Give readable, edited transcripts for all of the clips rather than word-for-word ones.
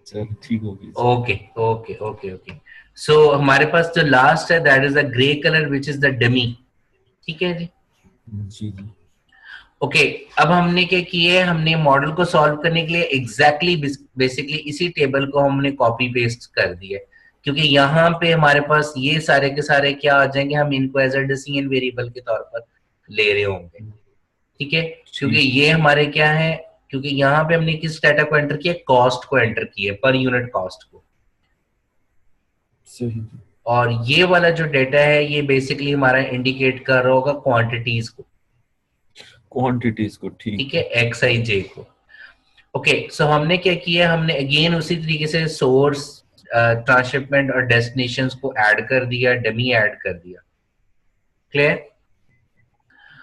चल ठीक हो गई। Okay okay okay okay. So हमारे पास जो लास्ट है that is the grey colour which is the dummy. ठीक है जी। जी जी। ओके अब हमने क्या किया है, हमने मॉडल को सॉल्व करने के लिए एग्जैक्टली बेसिकली इसी टेबल को हमने कॉपी पेस्ट कर दिया है, क्योंकि यहाँ पे हमारे पास ये सारे के सारे क्या आ जाएंगे, हम इनको एज अ डिसीजन वेरिएबल के तौर पर ले रहे होंगे। ठीक है, क्योंकि ठीक है। ये हमारे क्या है, क्योंकि यहाँ पे हमने किस डाटा को एंटर किया, कॉस्ट को एंटर किया, पर यूनिट कॉस्ट को। सही जी। और ये वाला जो डेटा है ये बेसिकली हमारा इंडिकेट कर रहा होगा क्वांटिटीज को। क्वांटिटीज को, ठीक ठीक है, है। एक्स आई जे को। ओके सो हमने क्या किया, हमने अगेन उसी तरीके से सोर्स, ट्रांसशिपमेंट और डेस्टिनेशंस को ऐड कर दिया, डमी ऐड कर दिया। क्लियर?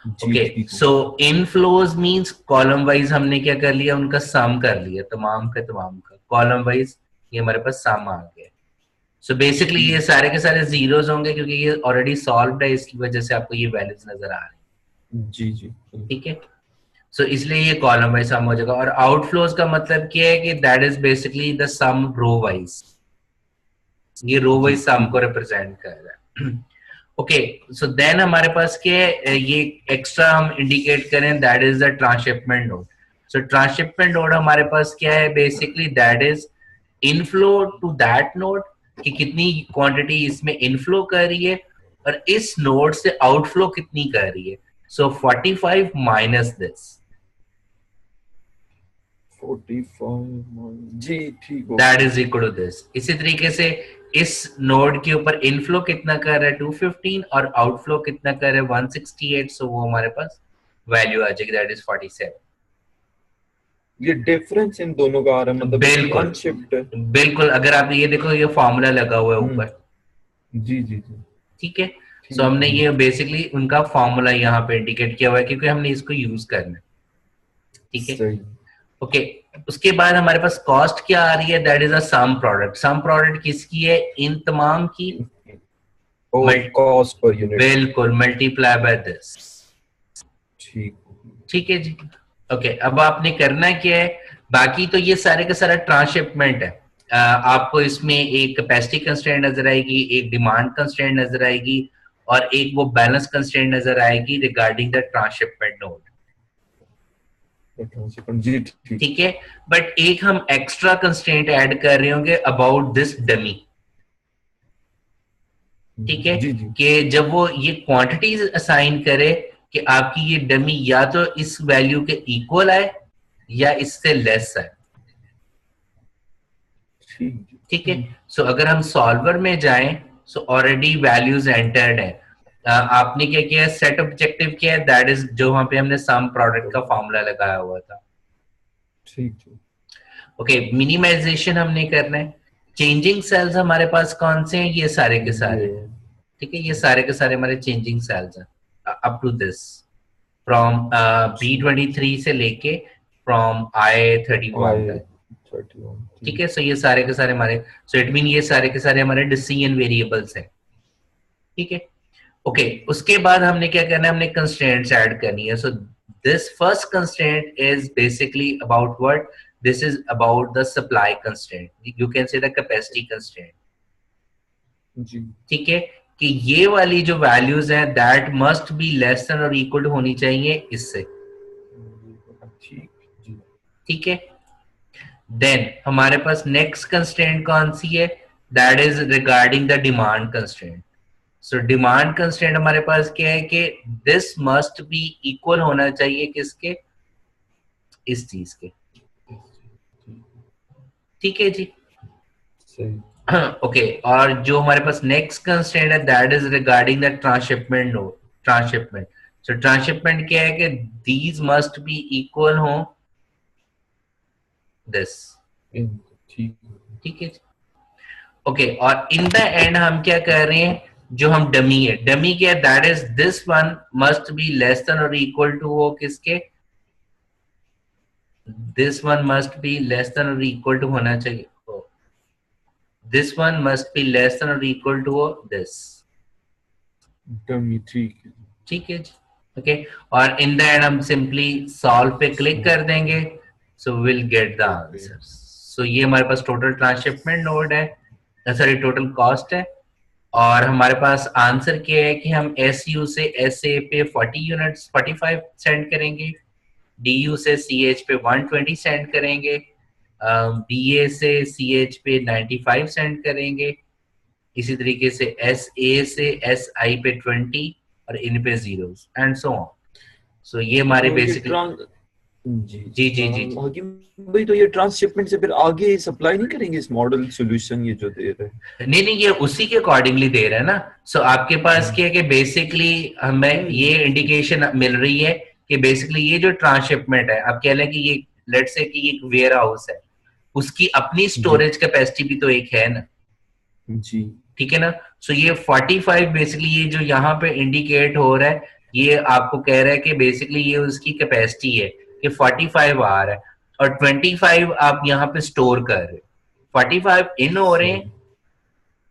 जी ओके ठीक हो सो गया। इनफ्लोज मींस कॉलम वाइज हमने क्या कर लिया, उनका सम कर लिया, तमाम का तमाम का कॉलम वाइज ये हमारे पास सम आ गया। सो बेसिकली ये ठीक। सारे के सारे जीरोस होंगे, क्योंकि ये ऑलरेडी सॉल्व्ड है, इसकी वजह से आपको ये वैल्यूज नजर आ रही है। जी जी। ठीक है, सो इसलिए ये कॉलम वाइज सम हो जाएगा। और आउटफ्लोज का मतलब क्या है कि that is basically the sum row wise, ये रो जी वाइज सम ठीक को है। रिप्रेजेंट कर रहा है। ओके सो देन हमारे पास क्या है, ये एक्स्ट्रा हम इंडिकेट करें that is the transshipment node. So transshipment node हमारे पास क्या है, basically that is inflow to that node, कि कितनी क्वांटिटी इसमें इनफ्लो कर रही है और इस नोड से आउटफ्लो कितनी कर रही है। सो 45 माइनस दिस, 45 जी ठीक हो दैट गया। Is equal to this. इसी तरीके से इस नोड के ऊपर इनफ्लो कितना कर रहा है 215 और आउटफ्लो कितना कर रहा है 168, सो वो हमारे पास वैल्यू आ जाएगी दैट इज 47। ये डिफरेंस इन दोनों का आ रहा है, मतलब इसकी बिल्कुल अनशिफ्ट है। बिल्कुल, अगर आप ये देखो ये फॉर्मूला लगा हुआ है ऊपर। हम्म। जी जी जी। ठीक है, सो ठीक हमने है। ये बेसिकली उनका फॉर्मूला यहाँ पे इंडिकेट किया हुआ है, क्योंकि हमने इसको यूज करना है। ठीक है, सही। ओके उसके बाद हमारे पास कॉस्ट क्या आ रही है, that is a sum product. Sum product किसकी है, इन तमाम की। और कॉस्ट पर यूनिट। बिल्कुल मल्टीप्लाई बाय दिस। ठीक। ठीक है जी। ओके अब आपने करना क्या है, बाकी तो ये सारे का सारा ट्रांसशिपमेंट है। आपको इसमें एक कैपेसिटी कंस्ट्रेंट नजर आएगी, एक डिमांड कंस्ट्रेंट नजर आएगी और एक वो बैलेंस कंस्ट्रेंट नजर आएगी रिगार्डिंग द ट्रांसशिपमेंट नोड। जी ठीक। ठीक है, बट एक हम एक्स्ट्रा कंस्ट्रेंट ऐड कर रहे होंगे अबाउट दिस डमी। ठीक है, जी जी। कि जब वो ये क्वांटिटीज असाइन करे कि आपकी ये डमी या तो इस वैल्यू के इक्वल आए या इससे लेस आए। ठीक। ठीक है, सो अगर हम सॉल्वर में जाएं, सो ऑलरेडी वैल्यूज एंटर्ड है। आपने क्या किया, सेट ऑब्जेक्टिव किया है, दैट इज जो वहां पे हमने सम प्रोडक्ट का फॉर्मूला लगाया हुआ था। ठीक है। ओके मिनिमाइजेशन हमने करना है। चेंजिंग सेल्स हमारे पास कौन से हैं, ये सारे के सारे। ये ठीक है, ये सारे के सारे हमारे चेंजिंग सेल्स हैं up to this, from B23 से लेके फ्रॉम I31 आए तक। 31 ठीक ठीक। है, सो ये सारे के सारे हमारे, सो इट मीन ये सारे के सारे हमारे डिसीजन वेरिएबल्स हैं। ठीक है, ओके उसके बाद हमने क्या करना है, हमने कंस्ट्रेंट्स ऐड करनी है। So this first constraint is basically about what, this is about the supply constraint, you can say the capacity constraint. जी ठीक है, कि ये वाली जो वैल्यूज हैं that must be less than और इक्वल होनी चाहिए इससे। ठीक। जी ठीक है, देन हमारे पास नेक्स्ट कंस्ट्रेंट कौन सी है, that is regarding the demand constraint. So demand constraint हमारे पास क्या है कि दिस मस्ट बी इक्वल होना चाहिए किसके, इस चीज के। ठीक है जी। सही। ओके और जो हमारे पास नेक्स्ट कंस्ट्रेंट है that is regarding the transshipment node, transshipment. So transshipment क्या है कि दीज मस्ट बी इक्वल हो दिस। ठीक। ठीक है, ओके और इन द एंड हम क्या कर रहे हैं, जो हम डमी है, डमी क्या है, that is this one must be less than और इक्वल टू हो किसके, this one must be less than और इक्वल टू होना चाहिए, this one must be less than और इक्वल टू हो दिस। डमी ठीक है। ठीक है जी। ओके और इन द एंड हम सिंपली सॉल्व पे क्लिक कर देंगे, so will get the okay. Answer. So ये हमारे पास टोटल ट्रांसशिपमेंट नोड है, सॉरी टोटल कॉस्ट है। और हमारे पास आंसर क्या है कि हम एस यू से एस ए पे 40 यूनिट्स 45 सेंड करेंगे, डी यू से सी एच पे 120 सेंड करेंगे, बी ए से सी एच पे 95 सेंड करेंगे, इसी तरीके से एस ए से एस आई पे 20 और इन पे जीरोस एंड सो ऑन। सो ये हमारे तो ये बेसिकली जी जी जी जी जी हाकिम भाई, तो ये ट्रांसशिपमेंट से फिर आगे सप्लाई नहीं करेंगे इस मॉडल सॉल्यूशन ये जो दे रहे हैं? नहीं नहीं, ये उसी के अकॉर्डिंगली दे रहा है ना। सो आपके पास क्या है कि बेसिकली हमें ये इंडिकेशन मिल रही है कि बेसिकली ये जो ट्रांसशिपमेंट है, आप कह लें कि ये लेट्स से कि एक वेयर हाउस है, उसकी अपनी जी स्टोरेज कैपेसिटी भी तो एक है ना, जी ठीक है ना। सो ये 45 बेसिकली ये जो यहाँ पे इंडिकेट हो रहा है, ये आपको कह रहा है कि बेसिकली ये उसकी कैपेसिटी है कि 45 आ रहा है, और 25 आप यहाँ पे स्टोर कर रहे हो। 45 इन हो रहे हैं,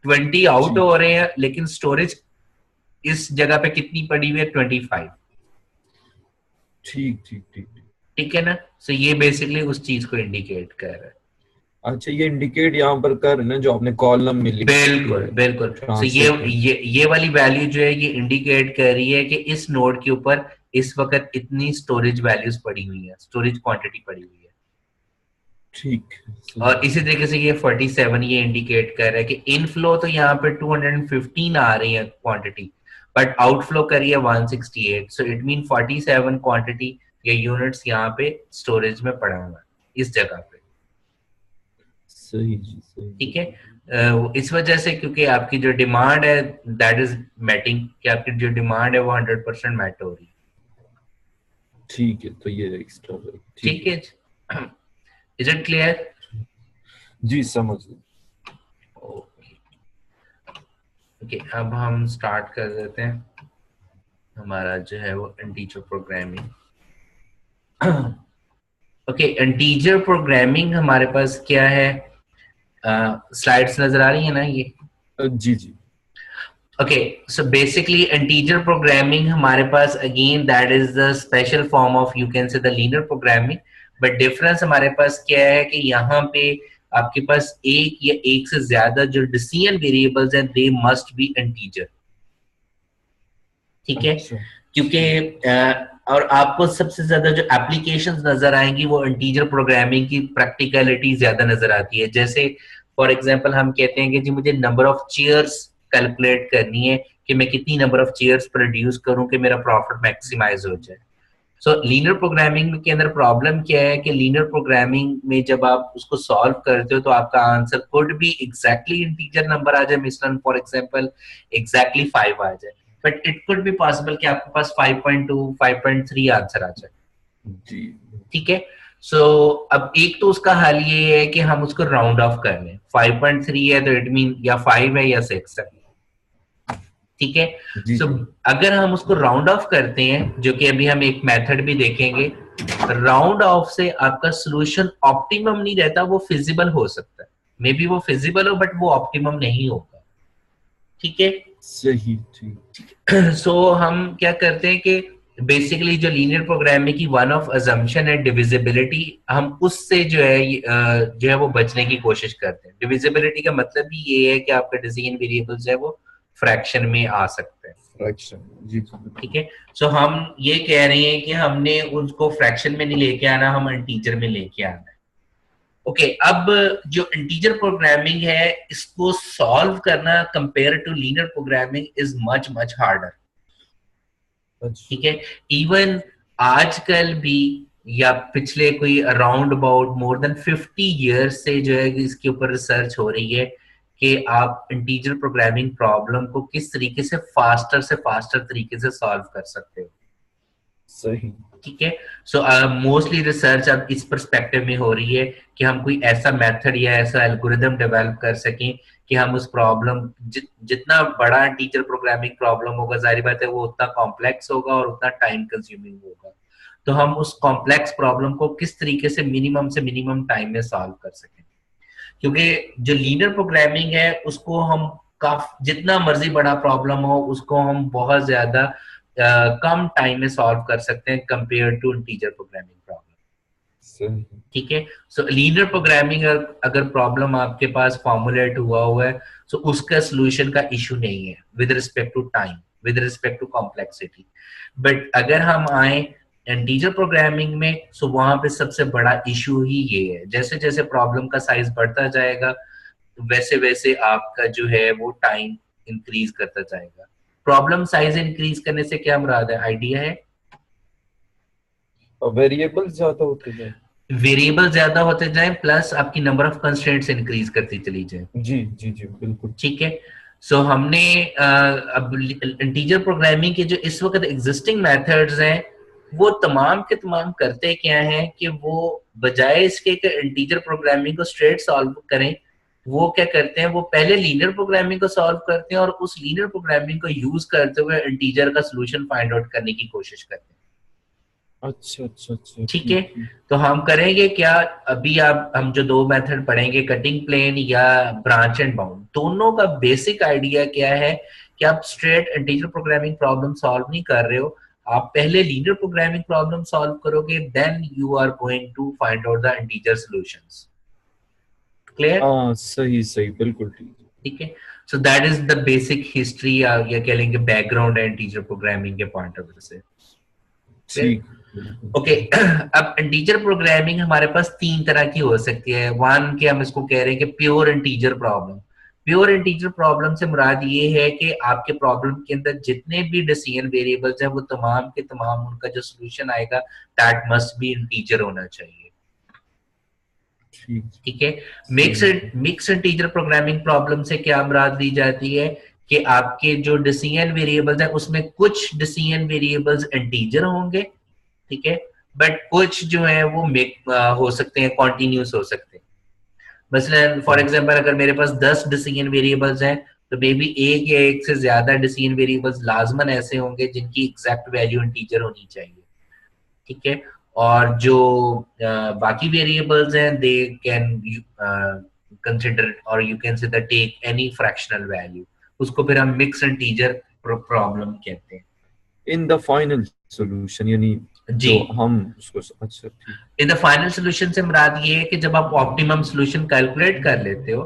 सही 20 आउट जी, हो रहे हैं, लेकिन स्टोरेज इस जगह पे कितनी पड़ी हुई है? 25। ठीक ठीक ठीक ठीक। ठीक है ना। सो ये बेसिकली उस चीज को इंडिकेट कर रहा है। अच्छा, ये इंडिकेट यहाँ पर कर रहे हैं ना जो आपने कॉलम में लिखी बिल्कुल है बिल्कुल। सो ट्रांसशिपमेंट। ये वाली वैल्यू जो है ये इंडिकेट कर रही है कि इस नोड के ऊपर इस वक्त इतनी स्टोरेज वैल्यूज पड़ी हुई है, स्टोरेज क्वांटिटी पड़ी हुई है। ठीक सही और इसी तरीके से ये 47 ये इंडिकेट कर रहा है कि इनफ्लो तो यहाँ पे 215 आ रही है क्वांटिटी, बट आउटफ्लो करिए 168। सो इट मीन 47 क्वांटिटी या यूनिट्स यहाँ पे स्टोरेज में पड़ा हुआ है इस जगह पे। सही जी सही। ठीक है। इस वजह से क्योंकि आपकी जो डिमांड है दैट इज मेटिंग, कि आपकी जो डिमांड है वो 100% मैट हो रही है। ठीक है, तो ये एक्स्ट्रा ठीक ठीक है। है। Is it clear? जी समझ गए। ओके, अब हम स्टार्ट कर देते हैं हमारा जो है वो integer programming. Okay, integer programming हमारे पास क्या है? स्लाइड्स नजर आ रही है ना ये? जी जी okay, so basically integer programming हमारे पास again that is the special form of you can say the linear programming, but difference हमारे पास क्या है कि यहाँ पे आपके पास एक या एक से ज्यादा जो डिसीजन वेरिएबल्स हैं दे मस्ट बी इंटीजर। ठीक है। अच्छा क्योंकि और आपको सबसे ज्यादा जो एप्लीकेशंस नजर आएंगी वो इंटीजर प्रोग्रामिंग की प्रैक्टिकलिटी ज्यादा नजर आती है। जैसे फॉर एग्जांपल हम कहते हैं कि जी मुझे नंबर ऑफ चेयर्स कैलकुलेट करनी है, कि मैं कितनी नंबर ऑफ चेयर्स प्रोड्यूस करूं कि मेरा प्रॉफिट मैक्सिमाइज हो जाए। सो लीनियर प्रोग्रामिंग के अंदर प्रॉब्लम क्या है कि लीनियर प्रोग्रामिंग में जब आप उसको सॉल्व करते हो तो आपका आंसर कुड भी एग्जैक्टली इंटीजर नंबर आ जाए, मिसलन फॉर एग्जांपल एग्जैक्टली 5 आ जाए, but it could be possible कि आपके पास 5.2 5.3 आंसर आ जाए। जी ठीक है। सो अब एक तो उसका हल ये है कि हम उसको राउंड ऑफ कर लें। 5.3 है तो इट मीन या 5 है या 6 है। ठीक है। जी सो जी अगर हम उसको राउंड ऑफ करते हैं, जो कि अभी हम एक मेथड भी देखेंगे, राउंड ऑफ से आपका सोल्यूशन ऑप्टिमम नहीं रहता, वो फिजिबल हो सकता है, मे बी वो फिजिबल हो बट वो ऑप्टिमम नहीं होगा। ठीक है। सही ठीक। सो हम क्या करते हैं कि बेसिकली जो लीनियर प्रोग्रामिंग की वन ऑफ अजम्पशन है डिविजिबिलिटी, हम उससे जो है वो बचने की कोशिश करते हैं। डिविजिबिलिटी का मतलब भी ये है कि आपका डिसीजन वेरिएबल्स है वो फ्रैक्शन में आ सकते हैं। फ्रैक्शन जी ठीक है। सो हम ये कह रहे हैं कि हमने उसको फ्रैक्शन में नहीं लेके आना, हम इंटीजर में लेके आना है। ओके, अब जो इंटीजर प्रोग्रामिंग है इसको सॉल्व करना compare to linear programming is much much harder. अच्छा ठीक है। इवन आजकल भी या पिछले कोई around about more than 50 years से जो है इसके ऊपर रिसर्च हो रही है कि आप इंटीजर प्रोग्रामिंग प्रॉब्लम को किस तरीके से फास्टर तरीके से सॉल्व कर सकते हो। सही ठीक है। सो मोस्टली रिसर्च अब इस पर्सपेक्टिव में हो रही है कि हम कोई ऐसा मेथड या ऐसा एल्गोरिदम डेवलप कर सकें कि हम उस प्रॉब्लम जितना बड़ा टीचर प्रोग्रामिंग प्रॉब्लम होगा, जाहिर बात है वो उतना कॉम्प्लेक्स होगा और उतना टाइम कंज्यूमिंग होगा, तो हम उस कॉम्प्लेक्स प्रॉब्लम को किस तरीके से मिनिमम टाइम में सॉल्व कर सकें। क्योंकि जो लीनियर प्रोग्रामिंग है उसको हम जितना मर्जी बड़ा प्रॉब्लम हो उसको हम बहुत ज्यादा कम टाइम में सॉल्व कर सकते हैं compare to integer programming problem. सही। ठीक है। सो लीनियर प्रोग्रामिंग अगर प्रॉब्लम आपके पास फॉर्मुलेट हुआ है, सो उसका सोल्यूशन का इशू नहीं है with respect to time, with respect to complexity. But अगर हम आए इंटीजर प्रोग्रामिंग में, सो वहां पे सबसे बड़ा इशू ही ये है, जैसे जैसे प्रॉब्लम का साइज बढ़ता जाएगा वैसे वैसे आपका जो है वो टाइम इंक्रीज करता जाएगा। प्रॉब्लम साइज इंक्रीज करने से क्या मुराद है, आइडिया है? और वेरिएबल ज्यादा होते जाए। वेरिएबल ज्यादा होते जाए प्लस आपकी नंबर ऑफ कंस्ट्रेंट्स इंक्रीज करती चली जाए। जी जी जी बिल्कुल। ठीक है। सो हमने अब इंटीजर प्रोग्रामिंग के जो इस वक्त एग्जिस्टिंग मेथड्स हैं वो तमाम के तमाम करते क्या हैं कि वो बजाय इसके कि इंटीजर प्रोग्रामिंग को स्ट्रेट सॉल्व करें, वो क्या करते हैं, वो पहले लीनियर प्रोग्रामिंग को सॉल्व करते हैं और उस लीनियर प्रोग्रामिंग को यूज करते हुए इंटीजर का सोल्यूशन फाइंड आउट करने की कोशिश करते हैं। अच्छा अच्छा अच्छा ठीक है। ठीक ठीक। तो हम करेंगे क्या, अभी आप हम जो दो मेथड पढ़ेंगे कटिंग प्लेन या ब्रांच एंड बाउंड, दोनों का बेसिक आइडिया क्या है कि आप straight integer programming problem solve नहीं कर रहे हो, आप पहले लीनियर प्रोग्रामिंग प्रॉब्लम सॉल्व करोगे, then you are going to find out the integer solutions. Clear? हाँ सही सही बिल्कुल ठीक। ठीक है। So that is the basic history या कह लेंगे बैकग्राउंड है इंटीजर प्रोग्रामिंग के पॉइंट ऑफ व्यू से। ठीक। ओके। अब इंटीजर प्रोग्रामिंग हमारे पास तीन तरह की हो सकती है। वन के हम इसको कह रहे हैं कि pure integer problem. Pure integer problem से मुराद ये है कि आपके प्रॉब्लम के अंदर जितने भी डिसीजन वेरिएबल्स हैं वो तमाम के तमाम उनका जो सोल्यूशन आएगा दैट मस्ट बी इंटीजर होना चाहिए। ठीक है। मिक्स इंटीजर प्रोग्रामिंग प्रॉब्लम से क्या मुराद ली जाती है कि आपके जो डिसीजन वेरिएबल्स हैं उसमें कुछ डिसीजन वेरिएबल्स इंटीजर होंगे, ठीक है, बट कुछ जो है वो हो सकते हैं कॉन्टिन्यूस हो सकते हैं। मसलन फॉर एग्जांपल अगर मेरे पास 10 डिसीजन वेरिएबल्स हैं तो मे बी एक या एक से ज्यादा डिसीजन वेरिएबल्स लाजमन ऐसे होंगे जिनकी एग्जैक्ट वैल्यू इंटीजर होनी चाहिए। ठीक है। और जो बाकी वेरिएबल्स हैं दे कैन कंसिडर और you can say that take any fractional value, उसको फिर हम मिक्स इंटीजर प्रॉब्लम कहते हैं। इन द फाइनल सॉल्यूशन यानी जी, जो हम उसको अच्छा ठीक। इन द फाइनल सॉल्यूशन से मुराद ये है कि जब आप ऑप्टिमम सॉल्यूशन कैलकुलेट कर लेते हो,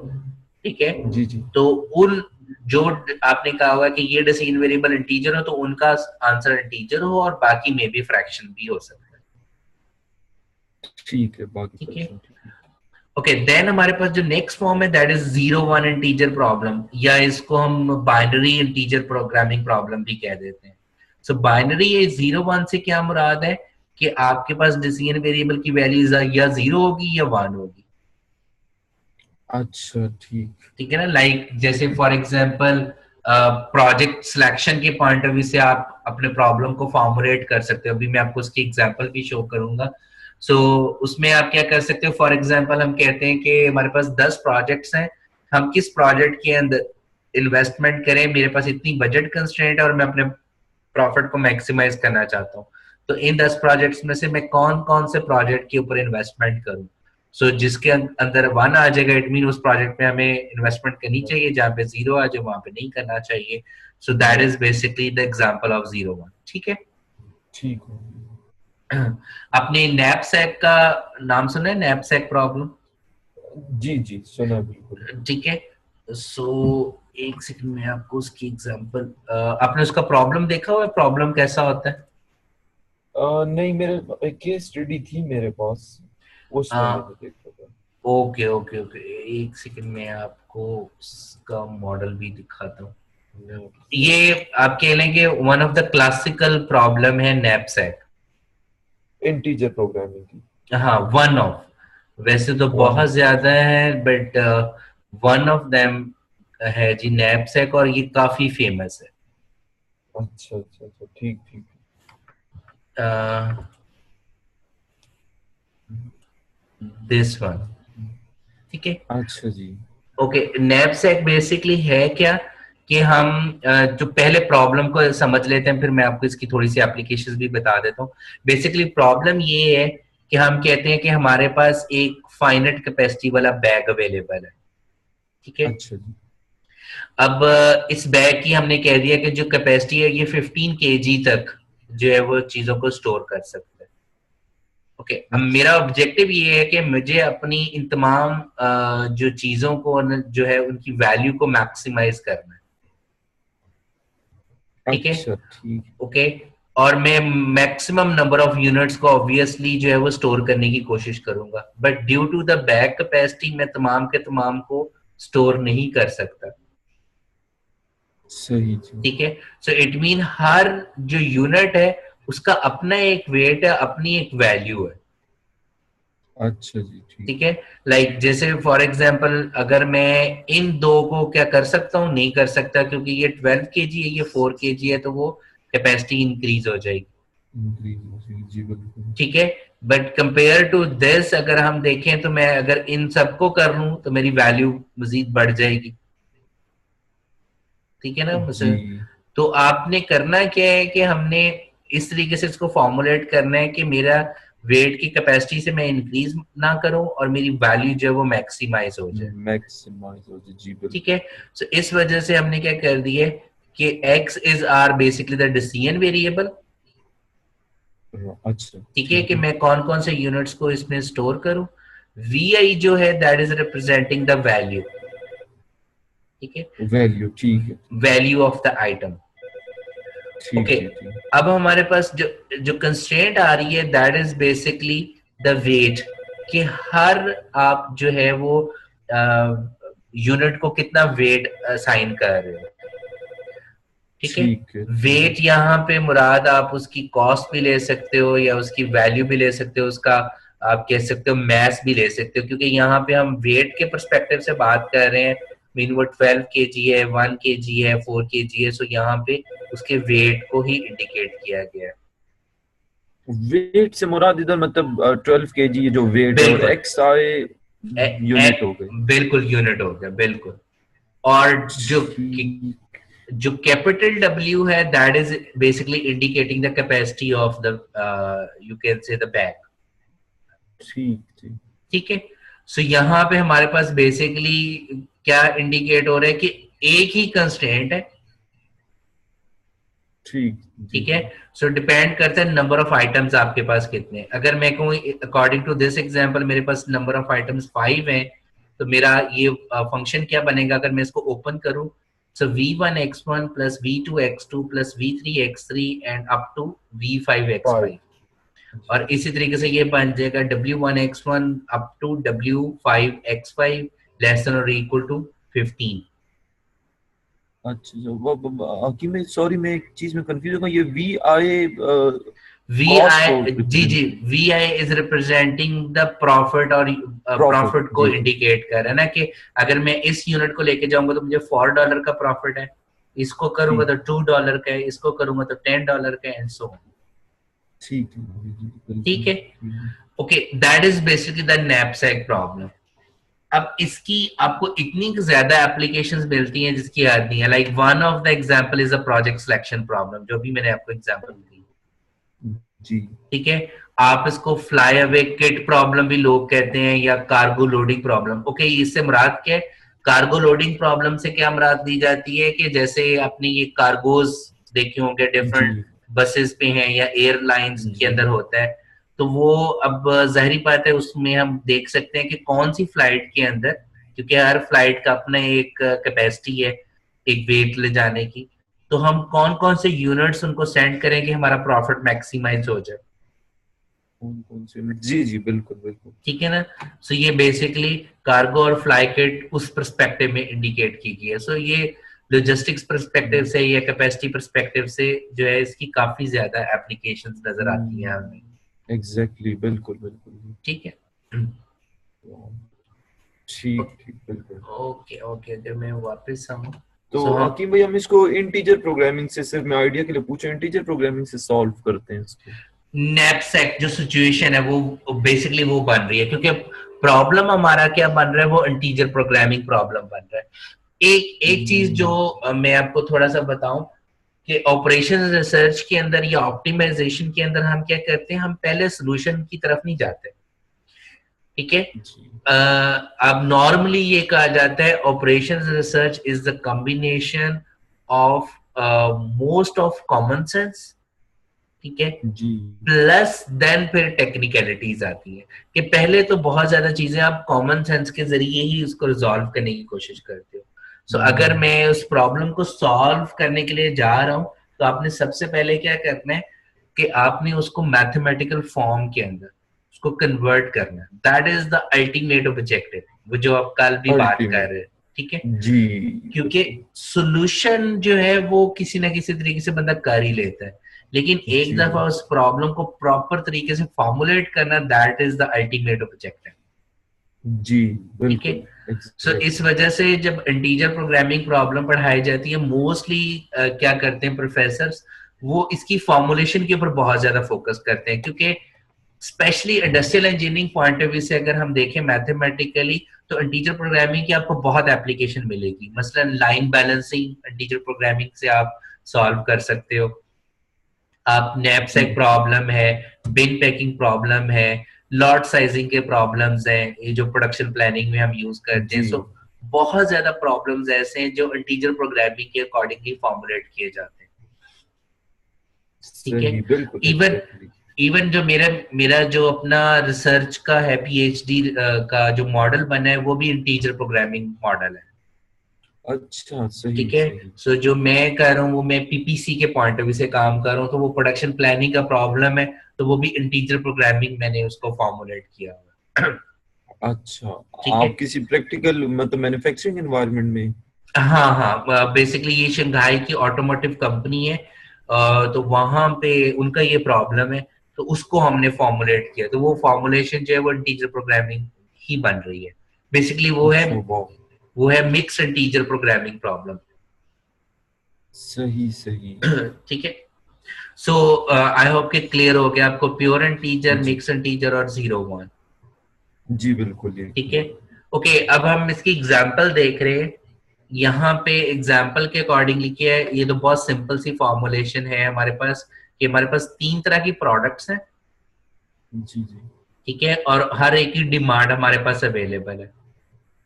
ठीक है, जी जी तो उन जो आपने कहा हुआ कि ये डिसीजन वेरिएबल इंटीजर हो तो उनका आंसर इंटीजर हो और बाकी में भी फ्रैक्शन भी हो सकता है। ठीक है बाकी ठीक है। फ्रैक्शन ठीक है। ओके, देन हमारे पास जो नेक्स्ट फॉर्म है दैट इज 0-1 इंटीजर प्रॉब्लम, या इसको हम बाइनरी इंटीजर प्रोग्रामिंग प्रॉब्लम भी कह देते हैं। सो बाइनरी ये 0-1 से क्या मुराद है कि आपके पास डिसीजन वेरिएबल की वैल्यू या 0 होगी या 1 होगी। अच्छा ठीक। ठीक है ना, लाइक जैसे फॉर एग्जांपल प्रोजेक्ट सिलेक्शन के पॉइंट ऑफ व्यू से आप अपने प्रॉब्लम को फॉर्मुलेट कर सकते हो। अभी मैं आपको उसकी एग्जांपल भी शो करूंगा। सो उसमें आप क्या कर सकते हो, फॉर एग्जांपल हम कहते हैं कि हमारे पास 10 प्रोजेक्ट्स हैं, हम किस प्रोजेक्ट के अंदर इन्वेस्टमेंट करें, मेरे पास इतनी बजट कंस्ट्रेंट है और मैं अपने प्रॉफिट को मैक्सिमाइज करना चाहता हूँ, तो इन 10 प्रोजेक्ट्स में से मैं कौन कौन से प्रोजेक्ट के ऊपर इन्वेस्टमेंट करूं। सो जिसके अंदर 1 आ जाएगा इट मीन उस प्रोजेक्ट में हमें इन्वेस्टमेंट करनी चाहिए, जहां पे 0 आ जाए वहां पे नहीं करना चाहिए। सो that is basically the example of 0-1। ठीक है। ठीक। आपने नैपसैक का नाम सुना है, नैपसैक प्रॉब्लम? जी जी सुना बिल्कुल। ठीक है। सो एक सेकंड में आपको उसकी एग्जांपल, आपने उसका प्रॉब्लम देखा हुआ है, प्रॉब्लम कैसा होता है? नहीं मेरे एक केस स्टडी थी मेरे पास उसमें मैंने देखा था। ओके ओके ओके, एक सेकंड में आपको उसका मॉडल भी दिखाता हूँ। ये आप कह लेंगे one of the classical problem है नैपसैक। इंटीजर प्रोग्रामिंग की। हाँ, वन ऑफ, वैसे तो बहुत ज्यादा है बट वन ऑफ देम है जी नैपसैक, और ये काफी फेमस है। अच्छा अच्छा अच्छा ठीक ठीक। This one. ठीक है। अच्छा जी। ओके, नैपसैक बेसिकली है क्या कि हम जो पहले प्रॉब्लम को समझ लेते हैं, फिर मैं आपको इसकी थोड़ी सी एप्लीकेशंस भी बता देता हूँ। बेसिकली प्रॉब्लम ये है कि हम कहते हैं कि हमारे पास एक फाइनाइट कैपेसिटी वाला बैग अवेलेबल है। ठीक है। अच्छा जी। अब इस बैग की हमने कह दिया कि जो कैपेसिटी है ये 15 kg तक जो है वो चीजों को स्टोर कर सकता है। ओके अब मेरा ऑब्जेक्टिव ये है कि मुझे अपनी इन तमाम जो चीजों को जो है उनकी वैल्यू को मैक्सिमाइज करना है, ठीक है। अच्छा ठीक। ओके और मैं मैक्सिमम नंबर ऑफ यूनिट्स को ऑब्वियसली जो है वो स्टोर करने की कोशिश करूंगा, but due to the bag capacity मैं तमाम के तमाम को स्टोर नहीं कर सकता, सही जी। ठीक है। सो इट मीन हर जो यूनिट है उसका अपना एक वेट है, अपनी एक वैल्यू है, अच्छा जी ठीक। ठीक है। लाइक जैसे फॉर एग्जांपल अगर मैं इन दो को क्या कर सकता हूँ, नहीं कर सकता क्योंकि ये 12 केजी है, ये 4 केजी है, तो वो कैपेसिटी इंक्रीज हो जाएगी, जी बिल्कुल। ठीक है। बट कंपेयर टू दिस अगर हम देखें तो मैं अगर इन सबको कर लूं तो मेरी वैल्यू मजीद बढ़ जाएगी, ठीक है ना। जी तो आपने करना क्या है कि हमने इस तरीके से इसको फॉर्मुलेट करना है कि मेरा वेट की कैपेसिटी से मैं इंक्रीज ना करूं और मेरी वैल्यू जो है वो मैक्सिमाइज हो जाए, मैक्सिमाइज हो जाए जी बिल्कुल। ठीक है। सो इस वजह से हमने क्या कर दिया कि x is are basically the decision variable, अच्छा ठीक है, ठीक कि है। मैं कौन कौन से यूनिट्स को इसमें स्टोर करूं। vi जो है that is representing the value, ठीक है, वैल्यू ठीक है। वैल्यू ऑफ द आइटम, ठीक ओके। जी ठीक। अब हमारे पास जो जो कंस्ट्रेंट आ रही है that is basically the weight, कि हर आप जो है वो यूनिट को कितना वेट असाइन कर रहे हो, ठीक है। ठीक है ठीक है। वेट यहाँ पे मुराद आप उसकी कॉस्ट भी ले सकते हो या उसकी वैल्यू भी ले सकते हो, उसका आप कह सकते हो मैस भी ले सकते हो, क्योंकि यहाँ पे हम वेट के परस्पेक्टिव से बात कर रहे हैं। मीन वो 12 केजी है, 1 केजी है, 4 केजी है, सो यहाँ पे उसके वेट को ही इंडिकेट किया गया है। वेट से मुराद इधर मतलब 12 केजी जो वेट है, और बिल्कुल एक्स आए यूनिट हो गए। बिल्कुल यूनिट हो गया, बिल्कुल। और जो ठीक। जो कैपिटल W है that is basically indicating the capacity of the you can say the bag, ठीक ठीक। ठीक है। सो यहाँ पे हमारे पास बेसिकली क्या इंडिकेट हो रहा है कि एक ही कंस्ट्रेंट है, ठीक जी ठीक है। जी। सो डिपेंड करता है नंबर ऑफ आइटम्स आपके पास कितने। अगर मैं कहूँ अकॉर्डिंग टू दिस एग्जांपल मेरे पास नंबर ऑफ आइटम्स 5 है, तो मेरा ये फंक्शन क्या बनेगा अगर मैं इसको ओपन करूं। So v1x1 plus v2x2 plus v3x3 and up to v5x5, 5। और इसी तरीके से ये बन जाएगा w1x1 up to w5x5 less than और इक्वल टू 15। अच्छा कि मैं सॉरी मैं एक चीज में कंफ्यूज हूँ, ये वी आई वी कॉस्ट को आई जी जी, represent. V I is representing the profit, और प्रॉफिट प्रॉफिट को जी जी। इंडिकेट कर रहा है ना कि अगर मैं इस यूनिट को लेके जाऊंगा तो मुझे $4 का प्रॉफिट है, इसको करूंगा ठीक तो $2 का है, इसको करूंगा तो $10 का है, एंड सो ऑन, ठीक है जी जी बिल्कुल ठीक है। ठीक है। Okay that is basically the knapsack problem. अब इसकी आपको इतनी ज्यादा एप्लीकेशंस मिलती हैं जिसकी याद नहीं है। Like one of the example is a project selection problem, जो भी मैंने आपको एग्जांपल दी, जी ठीक है। आप इसको फ्लाई अवे किट प्रॉब्लम भी लोग कहते हैं, या कार्गो लोडिंग प्रॉब्लम। ओके इससे मुराद क्या है, कार्गो लोडिंग प्रॉब्लम से क्या मुराद दी जाती है कि जैसे आपने ये कार्गोज देखे होंगे जी डिफरेंट बसेस पे हैं या एयरलाइंस के जी अंदर होता है, तो वो अब जाहिर बात है उसमें हम देख सकते हैं कि कौन सी फ्लाइट के अंदर, क्योंकि हर फ्लाइट का अपना एक कैपेसिटी है एक वेट ले जाने की, तो हम कौन कौन से यूनिट्स उनको सेंड करें कि हमारा प्रॉफिट मैक्सिमाइज हो जाए, कौन कौन से जी जी बिल्कुल बिल्कुल। ठीक है ना। सो ये बेसिकली कार्गो और फ्लाई किट उस पर्सपेक्टिव में इंडिकेट की गई है। सो ये लॉजिस्टिक्स पर्सपेक्टिव से या कैपेसिटी पर्सपेक्टिव से जो है इसकी काफी ज्यादा एप्लीकेशंस नजर आती हैं हमें, एग्जैक्टली बिल्कुल बिल्कुल। ठीक है। ठीक ठीक बिल्कुल। ओके ओके अगर मैं वापस आऊँ तो सो हम हकीम भाई हम इसको इंटीजर प्रोग्रामिंग से, सिर्फ मैं आइडिया के लिए पूछा, इंटीजर प्रोग्रामिंग से सॉल्व करते हैं इसको। नैपसैक जो सिचुएशन है वो बेसिकली वो बन रही है, क्योंकि प्रॉब्लम हमारा क्या बन रहा है, वो इंटीजर प्रोग्रामिंग प्रॉब्लम बन रहा है। एक एक चीज जो मैं आपको थोड़ा सा बताऊं कि ऑपरेशन रिसर्च के अंदर या ऑप्टिमाइजेशन के अंदर हम क्या करते हैं, हम पहले सोल्यूशन की तरफ नहीं जाते, ठीक है। जी अब नॉर्मली ये कहा जाता है operation research is the combination of most of common sense, ठीक है। जी प्लस देन फिर टेक्निकलिटीज आती है कि पहले तो बहुत ज्यादा चीजें आप कॉमन सेंस के जरिए ही उसको रिजॉल्व करने की कोशिश करते हो। सो अगर मैं उस प्रॉब्लम को सॉल्व करने के लिए जा रहा हूं तो आपने सबसे पहले क्या करना है कि आपने उसको मैथमेटिकल फॉर्म के अंदर उसको कन्वर्ट करना है। That is the ultimate objective, वो जो आप कल भी बात कर अल्टीमेट। रहे हैं, ठीक है। जी क्योंकि बिल्कुल। सोल्यूशन जो है वो किसी ना किसी तरीके से बंदा कर ही लेता है, लेकिन एक जी दफा उस प्रॉब्लम को प्रॉपर तरीके से फॉर्मुलेट करना, that is the ultimate objective, जी ठीक है। बिल्कुल सो इस एग्जैक्टली। वजह से जब इंटीजर प्रोग्रामिंग प्रॉब्लम पढ़ाई जाती है, मोस्टली क्या करते हैं प्रोफेसर, वो इसकी फॉर्मुलेशन के ऊपर बहुत ज्यादा फोकस करते हैं, क्योंकि specially industrial engineering point of view से अगर हम देखें मैथमेटिकली, तो इंटीजर प्रोग्रामिंग की आपको बहुत एप्लीकेशन मिलेगी। मसलन लाइन बैलेंसिंग इंटीजर प्रोग्रामिंग से आप सॉल्व कर सकते हो। आप नैपसैक जी प्रॉब्लम है, बिन पैकिंग प्रॉब्लम है, लॉट साइजिंग के प्रॉब्लम्स हैं, ये जो प्रोडक्शन प्लानिंग में हम यूज करते हैं। जी सो बहुत ज्यादा प्रॉब्लम्स ऐसे हैं जो इंटीजर प्रोग्रामिंग के अकॉर्डिंगली फॉर्मुलेट किए जाते हैं, ठीक है। सही बिल्कुल इवन एग्जैक्टली। इवन जो मेरा मेरा जो अपना रिसर्च का है, पीएचडी का जो मॉडल बना है, वो भी इंटीजर प्रोग्रामिंग मॉडल है, अच्छा सही ठीक है। सही। सो जो मैं कर रहा हूँ वो मैं पीपीसी के पॉइंट ऑफ व्यू से काम कर रहा हूँ, तो वो प्रोडक्शन प्लानिंग का प्रॉब्लम है, तो वो भी इंटीजर प्रोग्रामिंग मैंने उसको फॉर्मुलेट किया हुआ है, अच्छा ठीक है। आप किसी प्रैक्टिकल मतलब मैन्युफैक्चरिंग एनवायरनमेंट में। हाँ हाँ, बेसिकली ये शंघाई की ऑटोमोटिव कंपनी है, तो वहां पे उनका ये प्रॉब्लम है, तो उसको हमने फॉर्मुलेट किया, तो वो फॉर्मुलेशन जो है वो इंटीजर प्रोग्रामिंग ही बन रही है। बेसिकली अच्छा वाह। वो है मिक्स इंटीजर प्रोग्रामिंग प्रॉब्लम, सही सही। ठीक है। सो आई होप कि क्लियर हो गया आपको प्योर इंटीजर, जी मिक्स इंटीजर और 0 1, जी बिल्कुल ये। ठीक है। ओके, अब हम इसकी एग्जांपल देख रहे हैं। यहाँ पे एग्जाम्पल के अकॉर्डिंगली क्या है, ये तो बहुत सिंपल सी फॉर्मुलेशन है हमारे पास, कि हमारे पास 3 तरह की प्रोडक्ट्स हैं, जी जी ठीक है, और हर एक की डिमांड हमारे पास अवेलेबल है,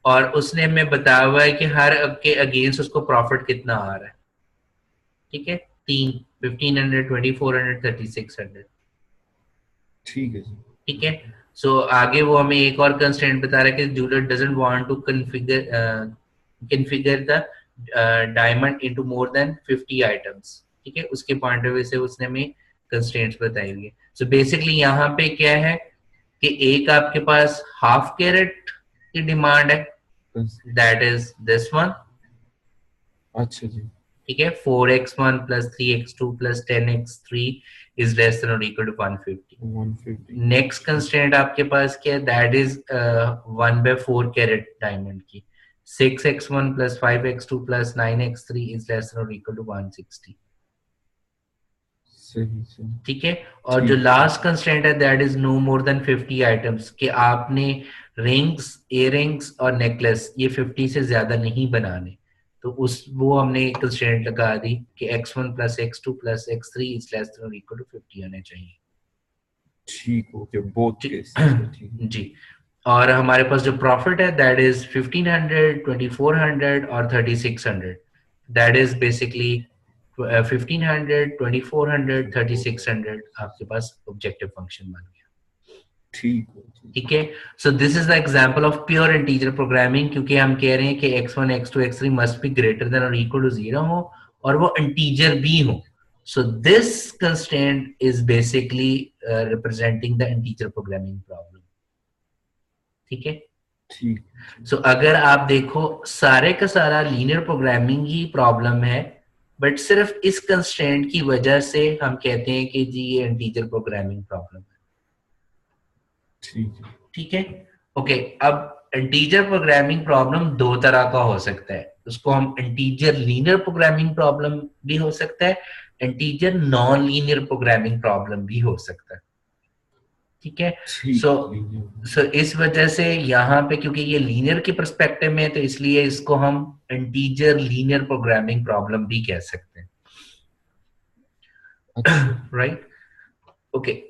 और उसने हमें बताया हुआ है कि हर के अगेंस्ट उसको प्रॉफिट कितना आ रहा है, ठीक है। 3, 1500, 2400, 3600, ठीक है जी। ठीक है। सो आगे वो हमें एक और कंस्ट्रेंट बता रहा है कि Juliet doesn't want to configure the diamond into more than 50 items, ठीक है। उसके पॉइंट ऑफ व्यू से उसने हमें कंस्ट्रेंट्स बताई हुई है। सो बेसिकली यहाँ पे क्या है कि एक आपके पास हाफ कैरेट की डिमांड है, दैट इज दिस वन, अच्छा जी। ठीक है। 4x1 plus 3x2 plus 10x3 is less than or equal to 150। 150। Next constraint आपके पास क्या है, दैट इज 1/4 कैरेट डायमंड की, 6x1 plus 5x2 plus 9x3 is less than or equal to 160, सही सही। ठीक है। और जो ठीक ठीक। लास्ट कंस्ट्रेंट है, that is no more than 50 items, कि आपने रिंग्स, इयररिंग्स और नेकलेस ये 50 से ज्यादा नहीं बनाने, तो उस वो हमने कंस्ट्रेंट लगा दी कि x1 plus x2 plus x3 is less than or equal to 50 होने चाहिए, ठीक हो गया बोथ ठीक। केसेस में ठीक। जी। और हमारे पास जो प्रॉफिट है, दैट इज 1500, 2400 और 3600, दैट इज बेसिकली 1500, 2400, 3600 आपके पास ऑब्जेक्टिव फंक्शन बन गया, ठीक हो जी। ठीक है। So this is the example of pure integer programming, क्योंकि हम कह रहे हैं कि x1, x2, x3 must be greater than और इक्वल टू 0 हो, और वो इंटीजर भी हो। So this constraint is basically representing the integer programming problem, ठीक है। ठीक। सो अगर आप देखो, सारे का सारा लीनियर प्रोग्रामिंग ही प्रॉब्लम है, बट सिर्फ इस कंस्ट्रेंट की वजह से हम कहते हैं कि जी ये इंटीजर प्रोग्रामिंग प्रॉब्लम है, ठीक है। ठीक है। ओके, अब इंटीजर प्रोग्रामिंग प्रॉब्लम 2 तरह का हो सकता है, उसको हम इंटीजर लीनियर प्रोग्रामिंग प्रॉब्लम भी हो सकता है, integer non linear programming problem भी हो सकता है, ठीक है। ठीक। सो सो इस वजह से यहाँ पे, क्योंकि ये लीनियर के पर्सपेक्टिव में है, तो इसलिए इसको हम इंटीजर लीनियर प्रोग्रामिंग प्रॉब्लम भी कह सकते हैं, अच्छा। राइट। ओके,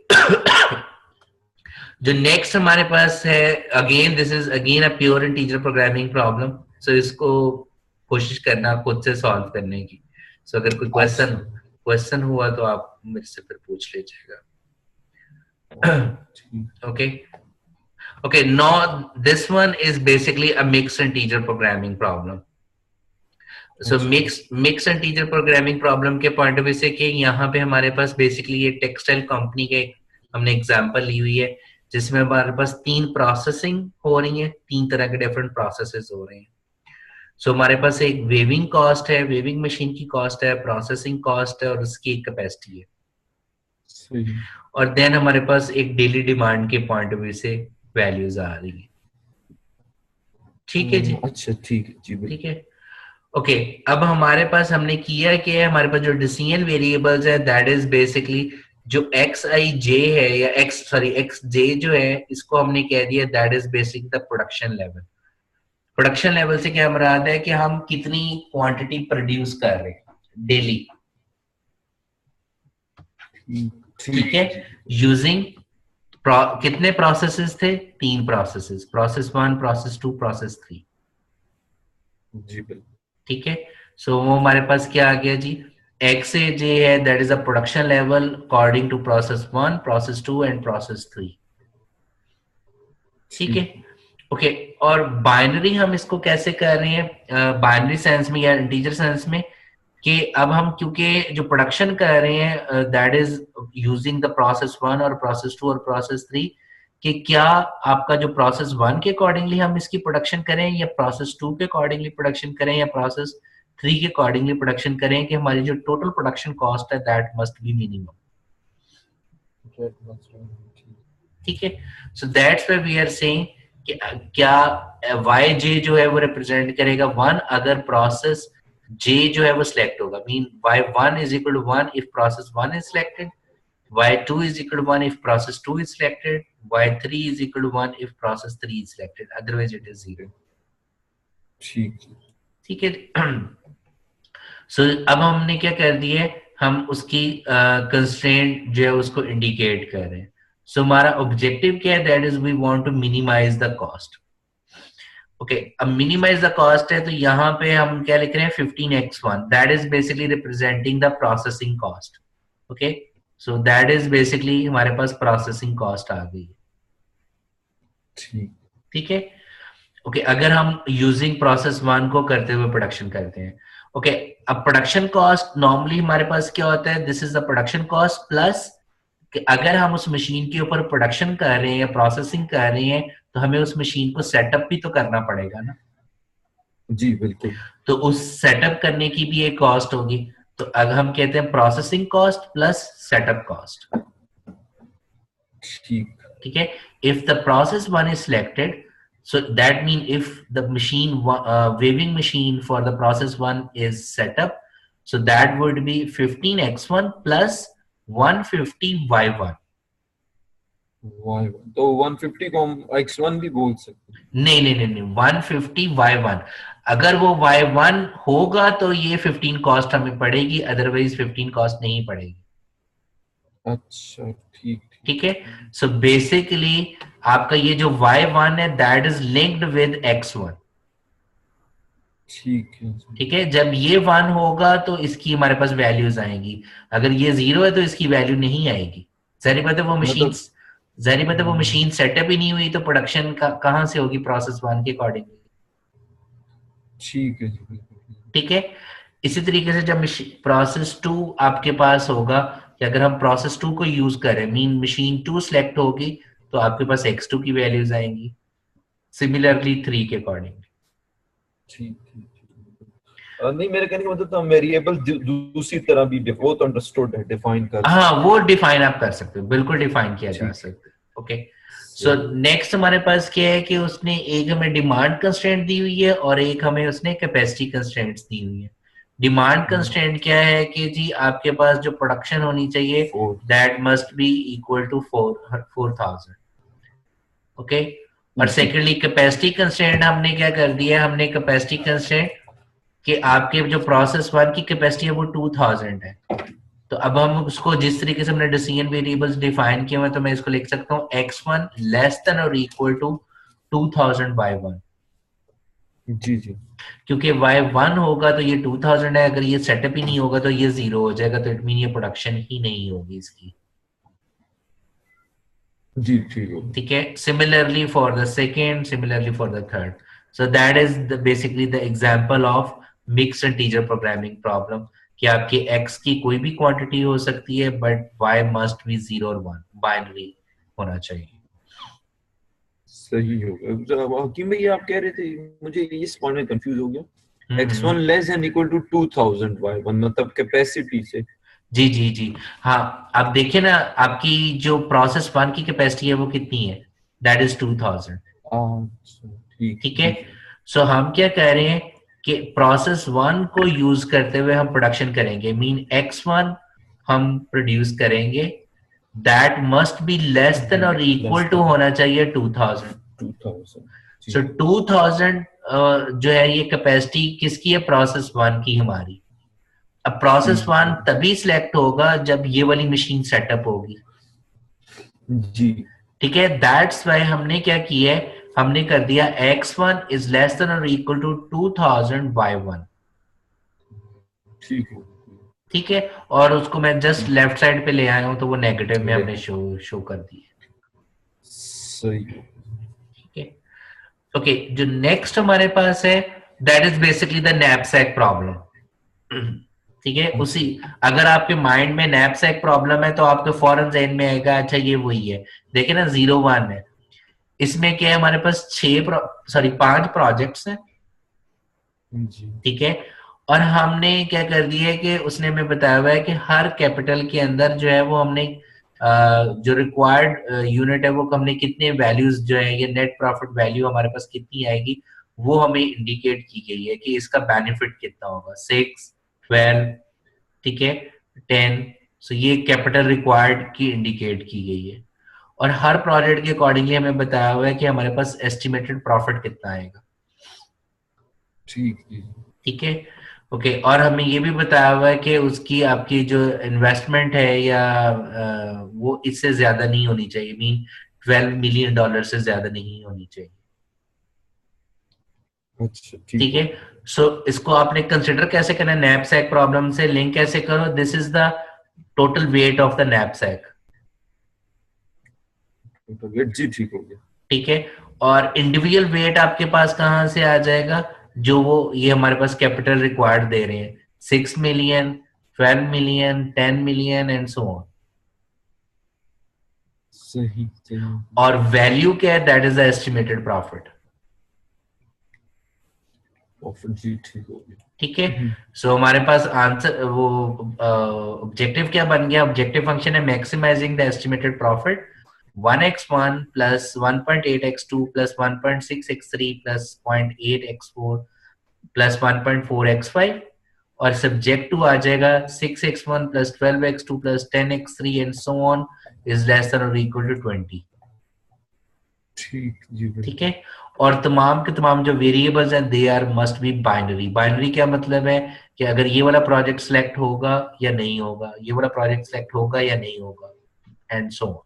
जो नेक्स्ट हमारे पास है, again this is again a pure integer programming problem. So इसको कोशिश करना खुद से सॉल्व करने की। सो अगर कोई क्वेश्चन अच्छा क्वेश्चन हुआ तो आप मेरे से फिर पूछ लीजिएगा। ठीक। Okay, now this one is basically a mixed integer programming problem. So mixed integer programming problem के पॉइंट ऑफ व्यू से कि यहाँ पे हमारे पास बेसिकली ये टेक्सटाइल कंपनी के हमने एग्जांपल ली हुई है जिसमें हमारे पास 3 प्रोसेसिंग हो रही है, 3 तरह के डिफरेंट प्रोसेसेस हो रहे हैं। सो हमारे पास एक वेविंग कॉस्ट है, वेविंग मशीन की कॉस्ट है, प्रोसेसिंग कॉस्ट है और उसकी एक कैपेसिटी है। सही। और देन हमारे पास एक डेली डिमांड के पॉइंट ऑफ व्यू से वैल्यूज आ रही है। ठीक है जी। अच्छा ठीक है जी, ठीक है। ओके, अब हमारे पास हमने किया कि हमारे पास जो डिसीजन वेरिएबल्स है दैट इज बेसिकली जो एक्स आई जे है या एक्स जे जो है इसको हमने कह दिया that is basic the production level. Production level से क्या मुराद है कि हम कितनी क्वांटिटी प्रोड्यूस कर रहे हैं डेली। ठीक है। यूजिंग कितने प्रोसेसेस थे? 3 प्रोसेसेस, प्रोसेस 1, प्रोसेस 2, प्रोसेस 3। जी बिल्कुल। ठीक है। सो वो हमारे पास क्या आ गया जी, एक्स ए जे है that is a production level according to process 1, process 2 and process 3। ठीक है। ओके, और बाइनरी हम इसको कैसे कर रहे हैं बाइनरी सेंस में या इंटीजर सेंस में कि अब हम क्योंकि जो प्रोडक्शन कर रहे हैं that is using the process 1 और प्रोसेस 2 और प्रोसेस 3 कि क्या आपका जो प्रोसेस 1 के अकॉर्डिंगली हम इसकी प्रोडक्शन करें या प्रोसेस 2 के अकॉर्डिंगली प्रोडक्शन करें या प्रोसेस 3 के अकॉर्डिंगली प्रोडक्शन करें कि हमारी जो टोटल प्रोडक्शन कॉस्ट है दैट मस्ट बी मिनिमम। ठीक है। So that's why we are saying कि क्या वाई जे जो है वो रिप्रेजेंट करेगा 1 अगर प्रोसेस J जो है वो सिलेक्ट होगा, mean y1 is equal to 1 if process 1 is selected, y2 is equal to 1 if process 2 is selected, y3 is equal to 1 if process 3 is selected, otherwise it is 0. ठीक है। सो अब हमने क्या कर दिया, हम उसकी कंस्ट्रेंट जो है उसको इंडिकेट कर रहे हैं। सो हमारा ऑब्जेक्टिव क्या है, that is we want to minimize the cost. Okay, अब मिनिमाइज द कॉस्ट है तो यहाँ पे हम क्या लिख रहे हैं 15x1 that is basically representing the processing cost. Okay, so that is basically हमारे पास प्रोसेसिंग कॉस्ट आ गई है। ठीक है। ओके, अगर हम यूजिंग प्रोसेस 1 को करते हुए प्रोडक्शन करते हैं। ओके, अब प्रोडक्शन कॉस्ट नॉर्मली हमारे पास क्या होता है, this is the production cost plus अगर हम उस मशीन के ऊपर प्रोडक्शन कर रहे हैं या प्रोसेसिंग कर रहे हैं तो हमें उस मशीन को सेटअप भी तो करना पड़ेगा ना। जी बिल्कुल। तो उस सेटअप करने की भी एक कॉस्ट होगी, तो अगर हम कहते हैं processing cost plus setup cost. ठीक है। If the process 1 is selected, so that mean if the machine weaving machine for the process 1 is set up, so that would be 15x1 plus 150y1। तो 150 को हम x1 भी बोल सकते हैं? नहीं 150y1। अगर वो y1 होगा तो ये 15 कॉस्ट हमें पड़ेगी, अदरवाइज 15 कॉस्ट नहीं पड़ेगी। अच्छा ठीक है। सो बेसिकली आपका ये जो y1 है that is linked with x1। ठीक है। जब ये 1 होगा तो इसकी हमारे पास वैल्यूज आएंगी, अगर ये 0 है तो इसकी वैल्यू नहीं आएगी। जाहिर बात है वो मशीन सेटअप ही नहीं हुई तो प्रोडक्शन कहां से होगी प्रोसेस 1 के अकॉर्डिंगली। ठीक है। इसी तरीके से जब प्रोसेस 2 आपके पास होगा कि अगर हम प्रोसेस 2 को यूज करें, मीन मशीन 2 सिलेक्ट होगी तो आपके पास x2 की वैल्यूज आएंगी, सिमिलरली 3 के अकॉर्डिंग। नहीं, मेरे कहने का मतलब तो वेरिएबल दूसरी तरह भी वो तो अंडरस्टूड है, डिफाइन कर। हाँ, वो डिफाइन आप कर सकते हो, बिल्कुल डिफाइन किया जा सकता है। ओके, सो नेक्स्ट हमारे पास क्या है कि उसने एक हमें डिमांड कंस्ट्रेंट दी हुई है और एक हमें उसने कैपेसिटी कंस्ट्रेंट्स दी हुई है। डिमांड कंस्ट्रेंट क्या है कि जी आपके पास जो प्रोडक्शन होनी चाहिए that must be equal to 4000। Okay, और सेकेंडली कैपेसिटी कंस्ट्रेंट हमने क्या कर दिया, हमने कैपेसिटी कंस्ट्रेंट कि आपके जो प्रोसेस 1 की कैपेसिटी है वो 2000 है। तो अब हम उसको जिस तरीके से हमने डिसीजन वेरिएबल्स डिफाइन किए हैं तो मैं इसको लिख सकता हूँ x1 लेस देन और इक्वल टू 2000 by 1। जी जी क्योंकि y1 होगा तो ये 2000 है, अगर ये सेटअप ही नहीं होगा तो ये 0 हो जाएगा, तो इट मीन ये प्रोडक्शन ही नहीं होगी इसकी। जी ठीक हो ठीक है, similarly for the second, similarly for the third. So that is the basically the example of mixed integer programming problem, कि आपके x की कोई भी क्वांटिटी हो सकती है बट y मस्ट बी 0 और 1, बाइनरी होना चाहिए। सही हो गया। जरा हकीम भाई आप कह रहे थे, मुझे इस पॉइंट में कंफ्यूज हो गया, x1 less than equal to 2000 y1 मतलब कैपेसिटी से। जी जी जी, हाँ। आप देखिए ना, आपकी जो प्रोसेस 1 की कैपेसिटी है वो कितनी है, दैट इज 2000। अच्छा ठीक ठीक है, ठीक है। सो हम क्या कह रहे हैं कि प्रोसेस 1 को यूज करते हुए हम प्रोडक्शन करेंगे, मीन x1 हम प्रोड्यूस करेंगे, that must be less than और इक्वल लेस टू देन होना चाहिए 2000। 2000। जी सो 2000 जो है ये कैपेसिटी किसकी है, प्रोसेस 1 की हमारी। अब प्रोसेस ठीक 1 है। तभी सिलेक्ट होगा जब ये वाली मशीन सेटअप होगी। जी ठीक है, दैट्स वाई हमने क्या किया है, हमने कर दिया x1 इज लेस देन और इक्वल टू 2000 y1। ठीक है। ठीक है, और उसको मैं जस्ट लेफ्ट साइड पे ले आया हूं तो वो नेगेटिव में ले हमने शो कर दिया। सही हो। ठीक है, ओके, जो नेक्स्ट हमारे पास है that is basically the knapsack problem. ठीक है, उसी, अगर आपके माइंड में नैपसैक प्रॉब्लम है तो आपके फौरन जहन में आएगा अच्छा ये वही है। देखिए ना, 01 है, इसमें क्या है, हमारे पास 5 प्रोजेक्ट्स हैं। जी ठीक है, और हमने क्या कर दिया है कि उसने हमें बताया हुआ है कि हर कैपिटल के अंदर जो है वो हमने जो रिक्वायर्ड यूनिट है वो हमने कितने वैल्यूज जो है, ये नेट प्रॉफिट वैल्यू हमारे पास कितनी आएगी वो हमें इंडिकेट की गई है कि इसका बेनिफिट कितना होगा, 6, 12, ठीक है, 10। सो ये कैपिटल रिक्वायर्ड की इंडिकेट की गई है, और हर प्रोजेक्ट के अकॉर्डिंगली हमें बताया हुआ है कि हमारे पास एस्टिमेटेड प्रॉफिट कितना आएगा। ठीक है। ठीक है, ओके, और हमें ये भी बताया हुआ है कि उसकी आपकी जो इन्वेस्टमेंट है या वो इससे ज्यादा नहीं होनी चाहिए, मीन $12 मिलियन से ज्यादा नहीं होनी चाहिए। अच्छा ठीक ठीक हो है, सो इसको आपने कंसिडर कैसे करना है, नैपसैक प्रॉब्लम से लिंक कैसे करो, this is the total weight of the knapsack. गया। जी ठीक हो गया। ठीक है, और इंडिविजुअल वेट आपके पास कहां से आ जाएगा, जो वो ये हमारे पास कैपिटल रिक्वायर्ड दे रहे हैं, 6 million, 12 million, 10 million and so on. सही सही। और वैल्यू क्या है, that is the estimated profit. Profit जी ठीक हो गया। ठीक है, सो हमारे पास आंसर वो ऑब्जेक्टिव क्या बन गया, ऑब्जेक्टिव फंक्शन है maximizing the estimated profit, 1x1 plus 1.8x2 plus 1.6x3 plus 0.8x4 plus 1.4x5, और सब्जेक्ट टू आ जाएगा 6x1 plus 12x2 plus 10x3 and so on is less than और इक्वल टू 20। ठीक जी ठीक बिल्कुल। है, और तमाम के तमाम जो वेरिएबल्स हैं they are must be binary. Binary क्या मतलब है कि अगर ये वाला प्रोजेक्ट सिलेक्ट होगा या नहीं होगा, ये वाला प्रोजेक्ट सिलेक्ट होगा या नहीं होगा, एंड सो ऑन।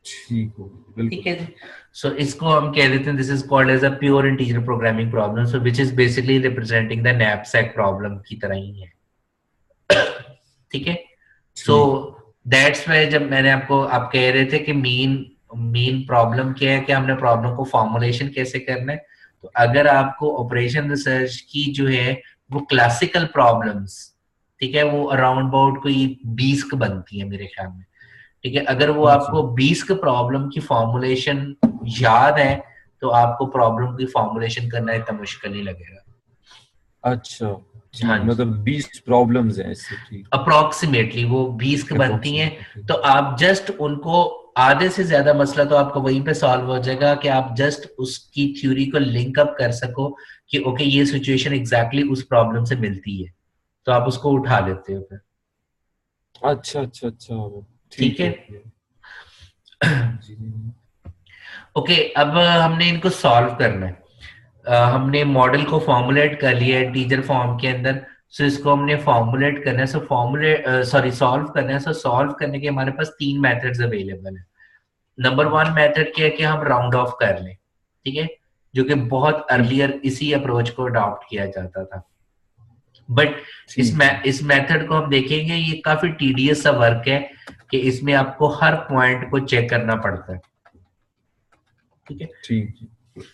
ठीक हो गया बिल्कुल। ठीक है जी, सो इसको हम कह देते हैं this is called as a pure integer programming problem, so which is basically representing the knapsack problem की तरह ही है। ठीक है, सो ठीक। दैट्स वाई जब मैंने आपको, आप कह रहे थे कि मेन मेन प्रॉब्लम क्या है कि हमने प्रॉब्लम को फॉर्मुलेशन कैसे करना है, तो अगर आपको ऑपरेशन रिसर्च की जो है वो क्लासिकल प्रॉब्लम्स, ठीक है, वो अराउंड अबाउट कोई 20 की बनती है मेरे ख्याल में। ठीक है, अगर वो जी आपको 20 के प्रॉब्लम की फॉर्मुलेशन याद है तो आपको प्रॉब्लम की फॉर्मुलेशन करना इतना मुश्किल नहीं लगेगा। अच्छा हाँ ठीक, जी, मतलब 20 प्रॉब्लम्स हैं ऐसे। ठीक अप्रोक्सीमेटली वो 20 की बनती हैं, अप्रोक्सीमेटली। तो आप जस्ट उनको, आधे से ज्यादा मसला तो आपका वहीं पे सॉल्व हो जाएगा कि आप जस्ट उसकी थ्योरी को लिंक अप कर सको कि ओके ये सिचुएशन एग्जैक्टली उस प्रॉब्लम से मिलती है, तो आप उसको उठा लेते हो फिर। अच्छा अच्छा अच्छा। ठीक ठीक है, हो गया। जी ओके, अब हमने इनको सॉल्व करना है। हमने मॉडल को फॉर्मुलेट कर लिया है टीचर फॉर्म के अंदर, सो इसको हमने फॉर्मुलेट करना है, सो फॉर्मुलेट सॉरी सॉल्व करना है। सो सॉल्व करने के हमारे पास 3 मेथड्स अवेलेबल है। नंबर 1 मेथड क्या है कि हम राउंड ऑफ कर लें। ठीक है, जो कि बहुत अर्लियर इसी अप्रोच को अडॉप्ट किया जाता था। बट इस मेथड को हम देखेंगे, ये काफी टीडियस सा वर्क है कि इसमें आपको हर पॉइंट को चेक करना पड़ता है। ठीक है, ठीक।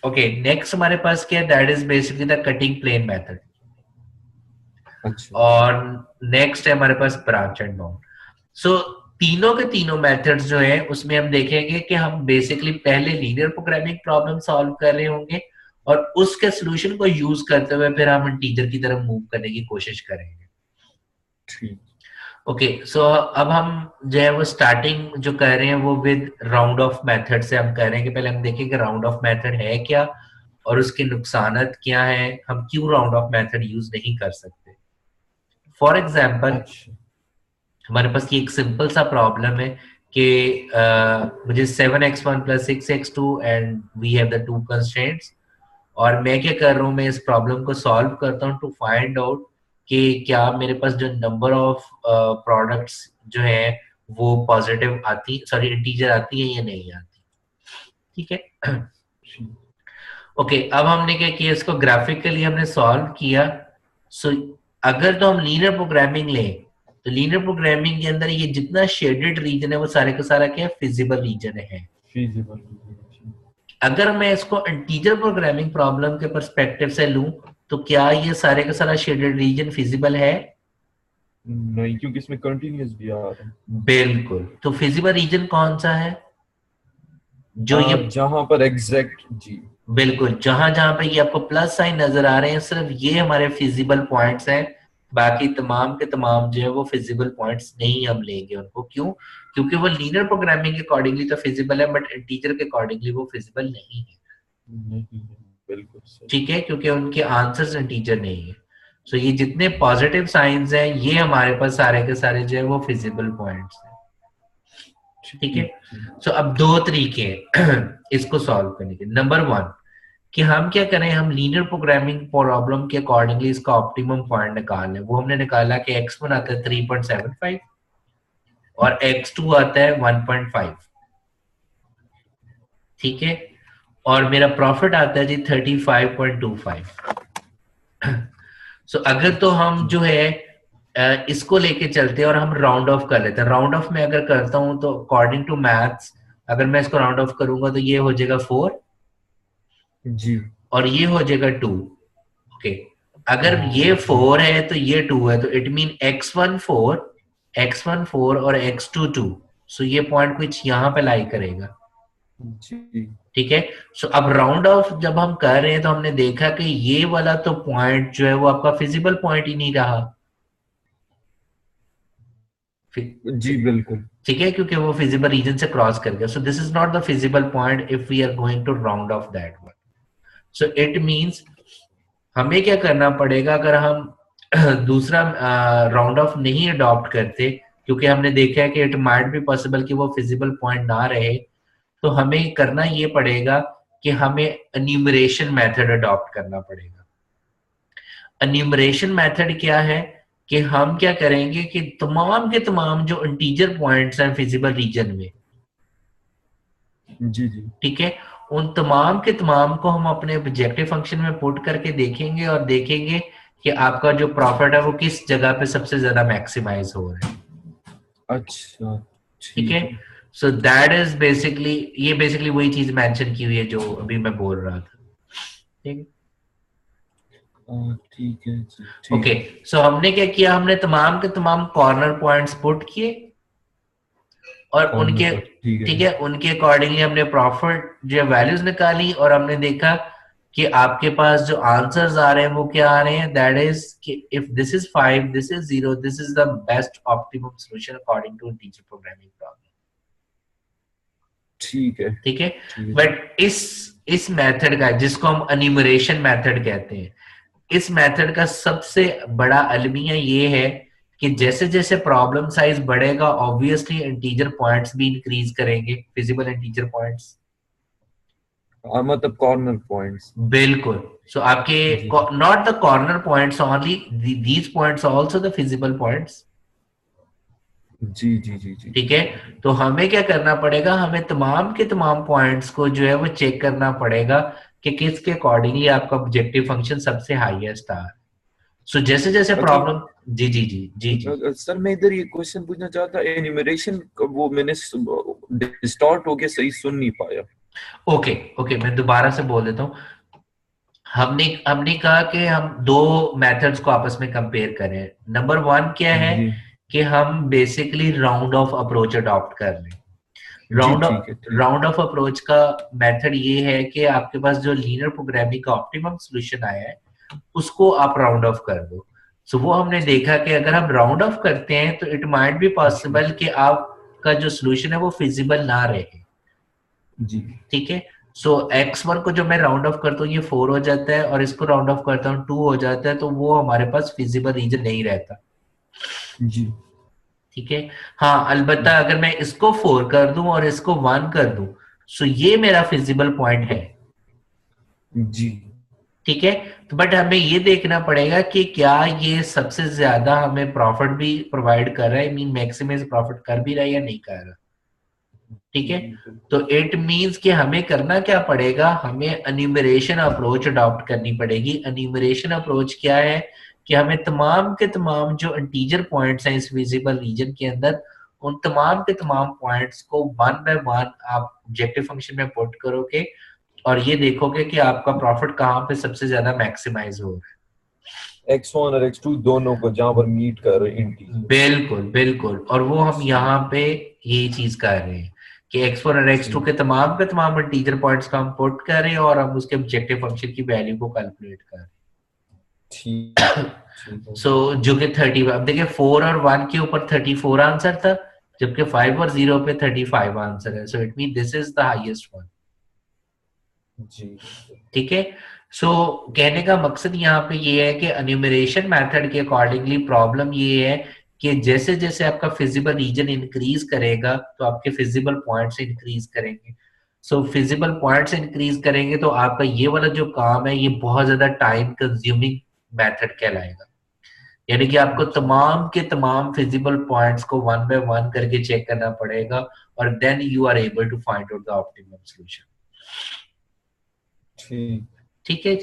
ओके, नेक्स्ट हमारे पास क्या है, that is basically the cutting plane method. अच्छा। और नेक्स्ट है हमारे पास ब्रांच एंड बाउंड। सो तीनों के तीनों मेथड्स जो है उसमें हम देखेंगे कि हम बेसिकली पहले लीनियर प्रोग्रामिंग प्रॉब्लम सॉल्व कर रहे होंगे और उसके सॉल्यूशन को यूज करते हुए फिर हम इंटीजर की तरफ मूव करने की कोशिश करेंगे। ठीक। ओके, सो अब हम जो है वो स्टार्टिंग जो कर रहे हैं वो विद राउंड ऑफ मेथड से हम कर रहे हैं कि पहले हम देखेंगे राउंड ऑफ मेथड है क्या और उसके नुकसानात क्या है, हम क्यों राउंड ऑफ मेथड यूज नहीं कर सकते। फॉर एग्जाम्पल हमारे पास ये एक सिंपल सा प्रॉब्लम है कि मुझे 7x1 + 6x2 and we have the two constraints, और मैं क्या कर रहा हूँ, मैं इस प्रॉब्लम को सॉल्व करता हूँ टू फाइंड आउट कि क्या मेरे पास जो नंबर ऑफ प्रोडक्ट्स जो है वो पॉजिटिव आती, सॉरी इंटीजर आती है या नहीं आती। ठीक है, ओके, अब हमने क्या किया, इसको ग्राफिकली हमने सॉल्व किया। सो अगर तो हम लीनियर प्रोग्रामिंग लें तो लीनियर प्रोग्रामिंग के अंदर ये जितना शेडेड रीजन है वो सारे का सारा क्या है, फिजिबल रीजन है। फिजिबल। अगर मैं इसको इंटीजर प्रोग्रामिंग प्रॉब्लम के पर्सपेक्टिव से लूं तो क्या ये सारे का सारा शेडेड रीजन फिजिबल है? नहीं, क्योंकि इसमें कंटीन्यूअस भी आ रहा है। बिल्कुल, तो फिजिबल रीजन कौन सा है? जो ये जहां पर एग्जैक्ट, जी बिल्कुल, जहां जहां पे ये आपको प्लस साइन नजर आ रहे हैं सिर्फ ये हमारे फिजिबल पॉइंट्स हैं, बाकी तमाम के तमाम जो है वो फिजिबल पॉइंट्स नहीं हम लेंगे उनको। क्यों? क्योंकि वो लीनियर प्रोग्रामिंग के अकॉर्डिंगली तो फिजिबल है बट इंटीजर के अकॉर्डिंगली वो फिजिबल नहीं है। बिल्कुल सही। ठीक है, क्योंकि उनके आंसर्स इंटीजर नहीं है। सो ये जितने पॉजिटिव साइंस हैं ये हमारे पास सारे के सारे जो है वो फिजिबल पॉइंट्स हैं। ठीक है, सो अब दो तरीके हैं इसको सॉल्व करने के। नंबर 1 कि हम क्या करें, हम लीनियर प्रोग्रामिंग प्रॉब्लम के अकॉर्डिंगली इसका ऑप्टिमम पॉइंट निकाल लें। वो हमने निकाला कि x1 आता है 3.75 और x2 आता है 1.5। ठीक है, और मेरा प्रॉफिट आता है जी 35.25। सो अगर तो हम जो है इसको लेके चलते हैं और हम राउंड ऑफ कर लेते हैं। राउंड ऑफ में अगर करता हूं तो अकॉर्डिंग टू मैथ्स अगर मैं इसको राउंड ऑफ करूंगा तो ये हो जाएगा 4 जी, और ये हो जाएगा 2। ओके, अगर ये 4 है तो ये 2 है, तो इट मीन x1 4 और x2 2। सो ये पॉइंट कुछ यहाँ पे लाई करेगा। जी, ठीक है, सो अब राउंड ऑफ जब हम कर रहे हैं तो हमने देखा कि ये वाला तो पॉइंट जो है वो आपका फिजिबल पॉइंट ही नहीं रहा। जी बिल्कुल। ठीक है, क्योंकि वो फिजिबल रीजन से क्रॉस कर गया। So this is not the feasible point if we are going to round off that one. So it means हमें क्या करना पड़ेगा, अगर हम दूसरा राउंड ऑफ नहीं अडॉप्ट करते, क्योंकि हमने देखा है कि इट माइट बी पॉसिबल कि वो फिजिबल पॉइंट ना रहे, तो हमें करना ये पड़ेगा कि हमें एन्यूमरेशन मेथड अडॉप्ट करना पड़ेगा। एन्यूमरेशन मेथड क्या है कि हम क्या करेंगे कि तमाम के तमाम जो इंटीजर पॉइंट्स हैं फिजिबल रीजन में, जी, जी, ठीक है, उन तमाम के तमाम को हम अपने ऑब्जेक्टिव फंक्शन में पुट करके देखेंगे और देखेंगे कि आपका जो प्रॉफिट है वो किस जगह पे सबसे ज्यादा मैक्सिमाइज हो रहा है। अच्छा, ठीक है, सो दैट इज बेसिकली, ये बेसिकली वही चीज मेंशन की हुई है जो अभी मैं बोल रहा था। ठीक है, ठीक है जी, ओके, सो हमने क्या किया, हमने तमाम के तमाम कॉर्नर पॉइंट्स पुट किए और उनके, ठीक है, उनके अकॉर्डिंगली हमने प्रॉफिट जो वैल्यूज निकाली और हमने देखा कि आपके पास जो आंसर्स आ रहे हैं वो क्या आ रहे हैं, दैट इज कि if this is 5, this is 0, this is the best optimum solution according to integer programming problem. ठीक है, ठीक है, बट इस मेथड का, जिसको हम एन्यूमरेशन मेथड कहते हैं, इस मेथड का सबसे बड़ा अलमिया ये है कि जैसे जैसे प्रॉब्लम साइज बढ़ेगा ऑब्वियसली इंटीजर पॉइंट्स भी इंक्रीज करेंगे, फिजिबल इंटीजर पॉइंट्स, मतलब कॉर्नर पॉइंट्स। बिल्कुल। सो आपके not the corner points only, these points also the feasible points. जी, जी, जी, जी, ठीक है, तो हमें क्या करना पड़ेगा, हमें तमाम के तमाम पॉइंट्स को जो है वो चेक करना पड़ेगा कि किसके अकॉर्डिंगली आपका ऑब्जेक्टिव फंक्शन सबसे हाईएस्ट आ रहा है। सो जैसे जैसे प्रॉब्लम, जी जी जी जी जी सर मैं इधर ये क्वेश्चन पूछना चाहता, एनिमेशन वो मैंने डिस्टॉर्ट होके सही सुन नहीं पाया। ओके ओके, मैं दोबारा से बोल देता हूँ। हमने हमने कहा कि हम दो मेथड्स को आपस में कंपेयर करें। नंबर वन क्या है जी कि हम basically round of approach adopt कर रहे हैं। जी ठीक है ठीक। राउंड ऑफ अप्रोच का मेथड ये है कि आपके पास जो लीनियर प्रोग्रामिंग का ऑप्टिमम सॉल्यूशन आया है उसको आप राउंड ऑफ कर दो। सो वो हमने देखा कि अगर हम राउंड ऑफ करते हैं तो इट माइट बी पॉसिबल कि आपका जो सॉल्यूशन है वो फिजिबल ना रहे। जी ठीक है। सो x1 को जो मैं राउंड ऑफ करता हूँ ये 4 हो जाता है और इसको राउंड ऑफ करता हूँ 2 हो जाता है, तो वो हमारे पास फिजिबल रीजन नहीं रहता। जी ठीक है। हाँ अलबत्ता अगर मैं इसको 4 कर दूं और इसको 1 कर दूं, सो ये मेरा फिजिबल पॉइंट है। जी ठीक है। तो बट हमें ये देखना पड़ेगा कि क्या ये सबसे ज्यादा हमें प्रॉफिट भी प्रोवाइड कर रहा है, मीन मैक्सिमाइज प्रॉफिट कर भी रहा है या नहीं कर रहा। ठीक है। तो इट मींस कि हमें करना क्या पड़ेगा, हमें एन्यूमरेशन अप्रोच अडॉप्ट करनी पड़ेगी। एन्यूमरेशन अप्रोच क्या है कि हमें तमाम के तमाम जो इंटीजर पॉइंट्स हैं इस विजिबल रीजन के अंदर, उन तमाम के तमाम पॉइंट्स को वन बाय वन आप ऑब्जेक्टिव फंक्शन में पुट करोगे और ये देखोगे कि आपका प्रॉफिट कहाँ पे सबसे ज्यादा मैक्सिमाइज हो रहा है। x1 और x2 दोनों को जहां पर मीट कर रहे हैं इंटीजर। बिल्कुल बिल्कुल, और वो हम यहाँ पे ये चीज कर रहे हैं कि x1 और x2 के तमाम इंटीजर पॉइंट्स का हम पुट कर रहे हैं और हम उसके ऑब्जेक्टिव फंक्शन की वैल्यू को कैलकुलेट कर रहे ठीक हैं। सो जो कि 30, अब देखिए 4 और 1 के ऊपर 34 आंसर था, जबकि 5 और 0 पे 35 आंसर है। So it mean this is the highest one. जी ठीक है। सो कहने का मकसद यहाँ पे ये है कि एन्यूमरेशन मेथड के अकॉर्डिंगली प्रॉब्लम ये है कि जैसे जैसे आपका फिजिबल रीजन इंक्रीज करेगा तो आपके फिजिबल पॉइंट्स इंक्रीज करेंगे। सो फिजिबल पॉइंट्स इंक्रीज करेंगे तो आपका ये वाला जो काम है ये बहुत ज्यादा टाइम कंज्यूमिंग मेथड कहलाएगा। यानी कि आपको तमाम के तमाम फिजिबल पॉइंट्स को वन बाय वन करके चेक करना पड़ेगा और then you are able to find out the optimum solution. ठीक ठीक है।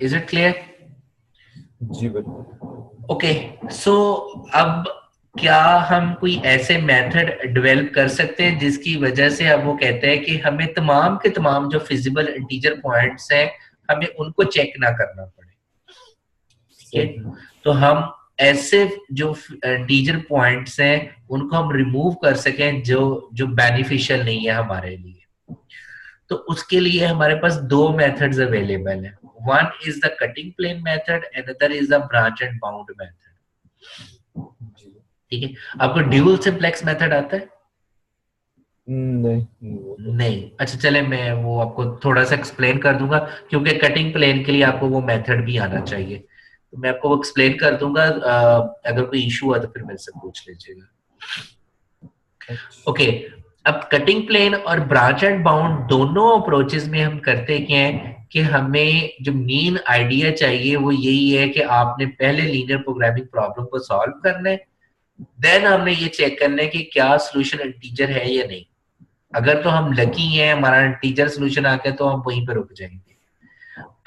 Is it clear? जी बिल्कुल। ओके। सो अब क्या हम कोई ऐसे मेथड डेवलप कर सकते हैं जिसकी वजह से अब वो कहते हैं कि हमें तमाम के तमाम जो फिजिबल इंटीजर पॉइंट्स हैं हमें उनको चेक ना करना पड़े। ठीक है। तो हम ऐसे जो इंटीजर पॉइंट्स हैं उनको हम रिमूव कर सकें जो जो बेनिफिशियल नहीं है हमारे लिए। तो उसके लिए हमारे पास दो मेथड्स अवेलेबल हैं। One is the cutting plane method, another is the branch and bound method. ठीक है। आपको ड्यूल सिंप्लेक्स मेथड आता है? नहीं। अच्छा चले मैं वो आपको थोड़ा सा एक्सप्लेन कर दूंगा, क्योंकि कटिंग प्लेन के लिए आपको वो मेथड भी आना चाहिए। तो मैं आपको वो एक्सप्लेन कर दूंगा, अगर कोई इशू हुआ तो फिर मेरे से पूछ लीजिएगा। ओके। अब कटिंग प्लेन और ब्रांच एंड बाउंड दोनों अप्रोचेस में हम करते क्या है कि हमें जो मेन आइडिया चाहिए वो यही है कि आपने पहले लीनियर प्रोग्रामिंग प्रॉब्लम को सॉल्व करना है, देन हमने ये चेक करना है कि क्या सॉल्यूशन इंटीजर है या नहीं। अगर तो हम लकी हैं हमारा इंटीजर सॉल्यूशन आ गया तो हम वहीं पे रुक जाएंगे।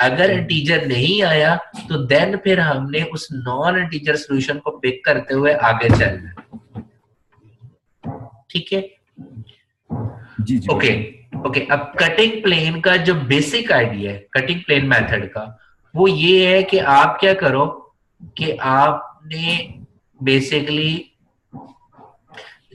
अगर इंटीजर नहीं आया तो देन फिर हमने उस नॉन इंटीजर सॉल्यूशन को पिक करते हुए आगे चलना है। ठीक है। जी जी ओके ओके। अब कटिंग प्लेन का जो बेसिक आइडिया है कटिंग प्लेन मेथड का, वो ये है कि आप क्या करो कि आपने बेसिकली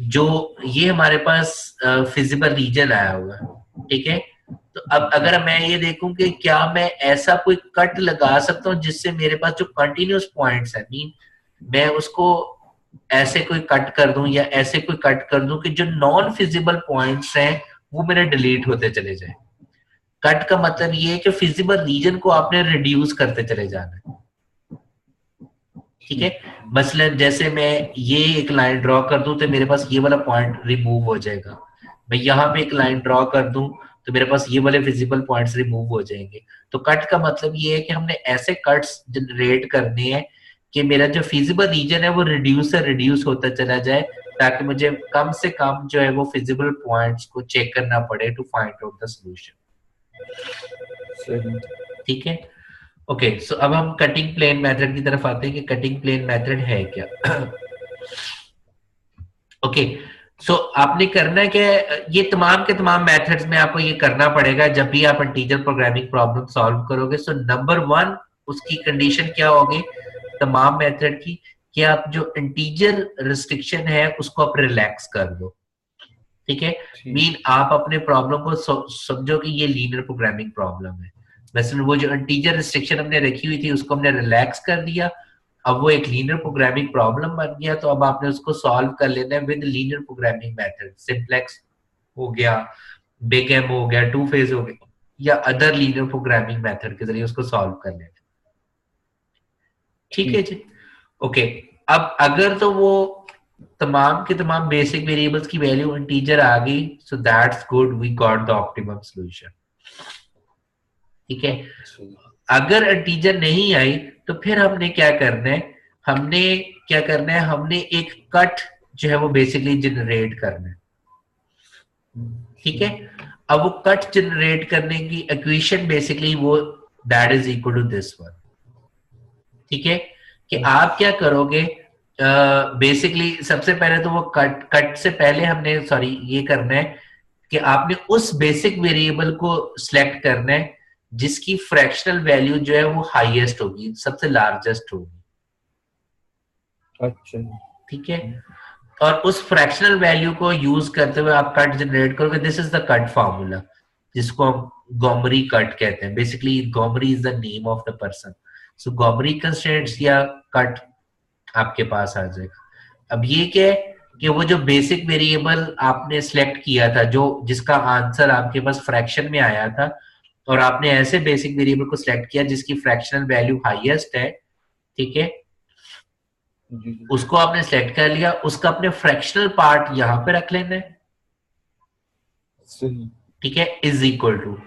जो ये हमारे पास फिजिबल रीजन आया हुआ है, ठीक है। तो अब अगर मैं ये देखूं कि क्या मैं ऐसा कोई कट लगा सकता हूं जिससे मेरे पास जो कंटिन्यूस पॉइंट्स है, मीन मैं उसको ऐसे कोई कट कर दूं या ऐसे कोई कट कर दूं कि जो नॉन फिजिबल पॉइंट्स हैं वो मेरे डिलीट होते चले जाए। कट का मतलब ये है कि फिजिबल रीजन को आपने रिड्यूस करते चले जाना है। ठीक है। मसलन जैसे मैं ये एक लाइन ड्रॉ कर दूं तो मेरे पास ये वाला पॉइंट रिमूव हो जाएगा। मैं यहाँ पे एक लाइन ड्रॉ कर दूं तो मेरे पास ये वाले फिजिबल पॉइंट्स रिमूव हो जाएंगे। तो कट का मतलब ये है कि हमने ऐसे कट्स जनरेट करने हैं कि मेरा जो फिजिबल रीजन है वो रिड्यूस से रिड्यूस होता चला जाए, ताकि मुझे कम से कम जो है वो फिजिबल पॉइंट्स को चेक करना पड़े to find out the solution. सही। ठीक है। ओके, सो अब हम कटिंग प्लेन मेथड की तरफ आते हैं कि कटिंग प्लेन मेथड है क्या। ओके, सो आपने करना है कि ये तमाम के तमाम मेथड्स में आपको ये करना पड़ेगा जब भी आप इंटीजर प्रोग्रामिंग प्रॉब्लम सॉल्व करोगे। सो नंबर वन उसकी कंडीशन क्या होगी तमाम मेथड की, कि आप जो इंटीजर रिस्ट्रिक्शन है उसको आप रिलैक्स कर दो। ठीक है, मीन आप अपने प्रॉब्लम को समझो कि ये लीनियर प्रोग्रामिंग प्रॉब्लम है। वैसे वो जो इंटीजर रिस्ट्रिक्शन हमने रखी हुई थी उसको हमने रिलैक्स कर दिया, अब वो एक लीनियर प्रोग्रामिंग प्रॉब्लम बन गया। तो अब आपने उसको सॉल्व कर लेना है with linear programming method, simplex हो गया, बिग एम हो गया, टू फेज हो गया, या अदर लीनियर प्रोग्रामिंग मेथड के जरिए उसको सॉल्व कर लेना। ठीक है जी। ओके, अब अगर तो वो तमाम के तमाम बेसिक वेरिएबल्स की वैल्यू इंटीजर आ गई, so that's good, we got the optimum solution. ठीक है, अगर इंटीजर नहीं आई तो फिर हमने क्या करना है, हमने एक कट जो है वो बेसिकली जनरेट करना है। ठीक है, अब वो कट जनरेट करने की इक्वेशन बेसिकली वो that is equal to this one. ठीक है, कि आप क्या करोगे, बेसिकली सबसे पहले तो वो कट से पहले हमने ये करना है कि आपने उस बेसिक वेरिएबल को सिलेक्ट करना है जिसकी फ्रैक्शनल वैल्यू जो है वो हाईएस्ट होगी, सबसे लार्जेस्ट होगी। अच्छा। ठीक है, और उस फ्रैक्शनल वैल्यू को यूज करते हुए आप कट जनरेट करोगे। This is the cut formula जिसको हम गोमरी कट कहते हैं। Basically Gomory is the name of the person. So Gomory constraints या कट आपके पास आ जाएगा। अब ये क्या है कि वो जो बेसिक वेरिएबल आपने सिलेक्ट किया था, जो जिसका आंसर आपके पास फ्रैक्शन में आया था, और आपने ऐसे बेसिक वेरिएबल को सिलेक्ट किया जिसकी फ्रैक्शनल वैल्यू हाईएस्ट है। ठीक है, उसको आपने सिलेक्ट कर लिया, उसका अपने फ्रैक्शनल पार्ट यहां पे रख लेना है। ठीक है, इज इक्वल टू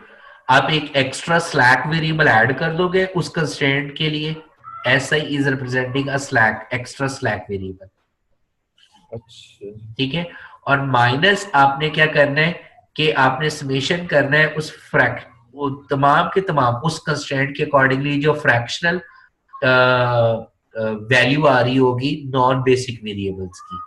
आप एक एक्स्ट्रा स्लैक वेरिएबल ऐड कर दोगे उस कंस्ट्रेंट के लिए। S I is representing a slack, extra slack variable. अच्छा। ठीक है, और माइनस आपने क्या करना है कि आपने समेशन करना है उस वो तमाम के तमाम उस कंस्ट्रेंट के अकॉर्डिंगली जो फ्रैक्शनल वैल्यू आ रही होगी नॉन बेसिक वेरिएबल्स की।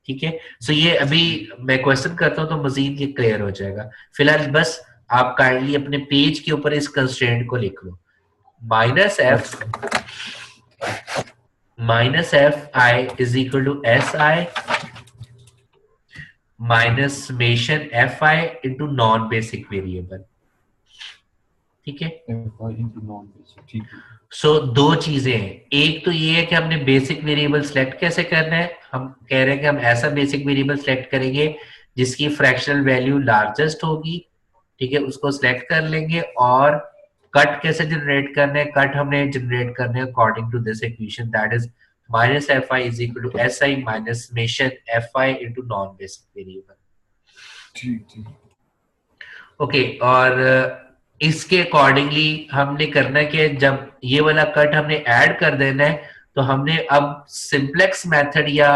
ठीक है, सो ये अभी मैं क्वेश्चन करता हूं तो मजीद ये क्लियर हो जाएगा। फिलहाल बस आप काइंडली अपने पेज के ऊपर इस कंस्ट्रेंट को लिख लो, minus F I is equal to S I minus summation F I into non basic variable. ठीक है, सो दो चीजें हैं। एक तो ये है कि हमने बेसिक वेरिएबल सिलेक्ट कैसे करना है। हम कह रहे हैं कि हम ऐसा बेसिक वेरिएबल सिलेक्ट करेंगे जिसकी फ्रैक्शनल वैल्यू लार्जेस्ट होगी। ठीक है, उसको सिलेक्ट कर लेंगे। और कट कैसे जनरेट करना है, कट हमने जनरेट करने according to this equation, that is minus F I is equal to S I minus summation F I into non basic variable. Okay, और इसके अकॉर्डिंगली हमने करना कि जब ये वाला कट हमने ऐड कर देना है तो हमने अब सिंप्लेक्स मेथड या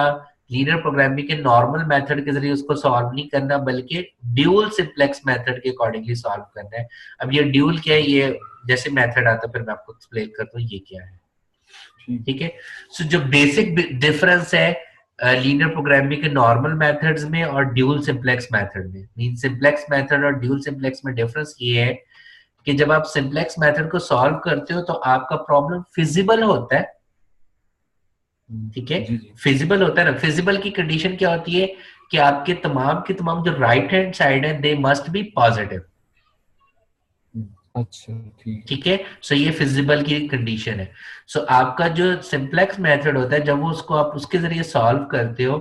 लीनियर प्रोग्रामिंग के नॉर्मल मेथड के जरिए उसको सॉल्व नहीं करना, बल्कि ड्यूल सिंप्लेक्स मेथड के अकॉर्डिंगली सॉल्व करना है। अब ये ड्यूल क्या है, ये जैसे मेथड आता है फिर मैं आपको एक्सप्लेन करता हूँ ये क्या है। ठीक है, सो जो बेसिक डिफरेंस है लीनियर प्रोग्रामिंग के नॉर्मल मेथड्स में और ड्यूल सिंप्लेक्स मेथड में, मीन सिंप्लेक्स मेथड और ड्यूल सिंप्लेक्स में डिफरेंस ये है कि जब आप सिंप्लेक्स मेथड को सॉल्व करते हो तो आपका प्रॉब्लम फिजिबल होता है। ठीक है, फिजिबल होता है ना। फिजिबल की कंडीशन क्या होती है कि आपके तमाम के तमाम जो राइट हैंड साइड है दे मस्ट बी पॉजिटिव। अच्छा, ठीक है, सो ये फिजिबल की कंडीशन है। सो आपका जो सिंप्लेक्स मेथड होता है जब वो उसको आप उसके जरिए सॉल्व करते हो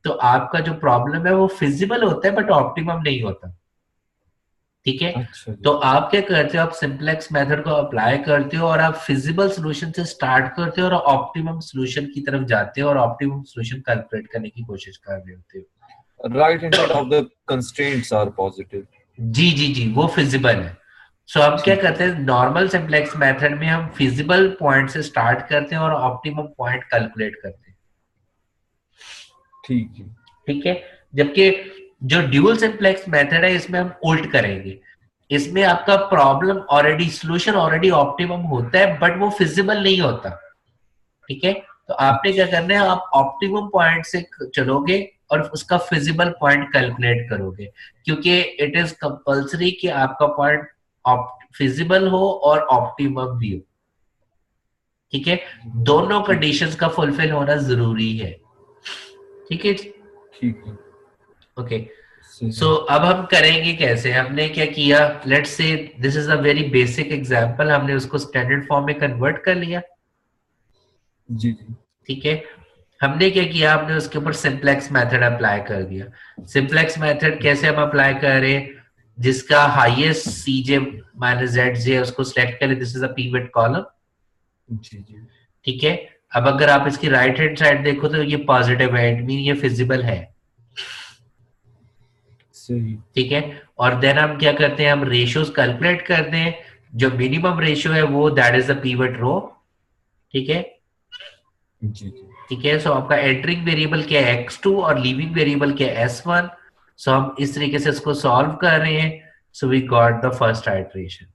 तो आपका जो प्रॉब्लम है वो फिजिबल होता है बट ऑप्टिमम नहीं होता। ठीक है, अच्छा, तो आप क्या करते हो, आप सिंप्लेक्स मेथड को अप्लाई करते हो और आप फिजिबल सॉल्यूशन से स्टार्ट करते हो और ऑप्टिमम सॉल्यूशन की तरफ जाते हो और ऑप्टिमम सॉल्यूशन कैलकुलेट करने की कोशिश कर रहे होते हो। Right hand side of the constraints are positive. जी जी जी, वो फिजिबल है। सो हम क्या करते हैं, नॉर्मल सिंप्लेक्स मेथड में हम फिजिबल पॉइंट से स्टार्ट करते हैं और ऑप्टिमम पॉइंट कैलकुलेट करते हैं। ठीक है, ठीक है, जबकि जो ड्यूल सिंप्लेक्स मेथड है इसमें हम उल्ट करेंगे। इसमें आपका problem already, solution already optimum होता है बट वो फिजिबल नहीं होता, ठीक है। तो आपने क्या करना है, आप ऑप्टिमम पॉइंट से चलोगे और उसका फिजिबल पॉइंट कैलकुलेट करोगे, क्योंकि इट इज कंपल्सरी कि आपका पॉइंट फिजिबल हो और ऑप्टिमम भी हो, ठीक है। दोनों कंडीशंस का फुलफिल होना जरूरी है, ठीक है। ठीक है, ओके, सो अब हम करेंगे कैसे, हमने क्या किया, let's say this is a very basic example, हमने उसको स्टैंडर्ड फॉर्म में कन्वर्ट कर लिया, जी जी, ठीक है। हमने क्या किया, हमने उसके ऊपर सिंप्लेक्स मेथड अप्लाई कर दिया। सिंप्लेक्स मेथड कैसे हम अप्लाई करें, जिसका highest C J minus Z J उसको सिलेक्ट करें, this is a pivot column, जी जी, ठीक है। अब अगर आप इसकी राइट हैंड साइड देखो तो ये पॉजिटिव है, इट मीन ये फिजिबल है, सही, ठीक है। और देन हम क्या करते हैं, हम रेशियोज कैलकुलेट करते हैं, जो मिनिमम रेशियो है वो that is the pivot row, ठीक है, जी जी, ठीक है। सो आपका एंटरिंग वेरिएबल क्या है x2 और लीविंग वेरिएबल क्या है s1। सो हम इस तरीके से इसको सॉल्व कर रहे हैं, so we got the first iteration,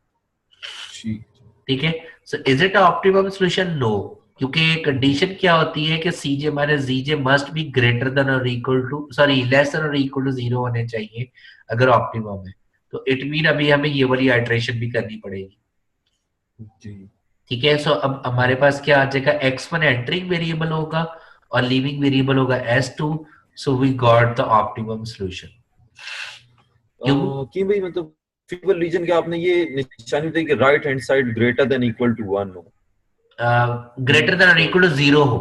ठीक, ठीक है। So is it optimum solution, no, क्योंकि कंडीशन क्या होती है कि C J minus G J must be greater than और equal to, sorry less than और इक्वल टू 0 होने चाहिए अगर ऑप्टिमम है, तो इट मीन अभी हमें ये वाली आइटरेशन भी करनी पड़ेगी, जी, ठीक है। सो अब हमारे पास क्या आ जाएगा, x1 एंटरिंग वेरिएबल होगा और लीविंग वेरिएबल होगा s2, so we got the optimum solution. क्यों कि भाई मतलब फीवर रीजन के आपने ये निशानी बताई कि right hand side greater than equal to 1 हो, ग्रेटर देन और इक्वल टू 0 हो,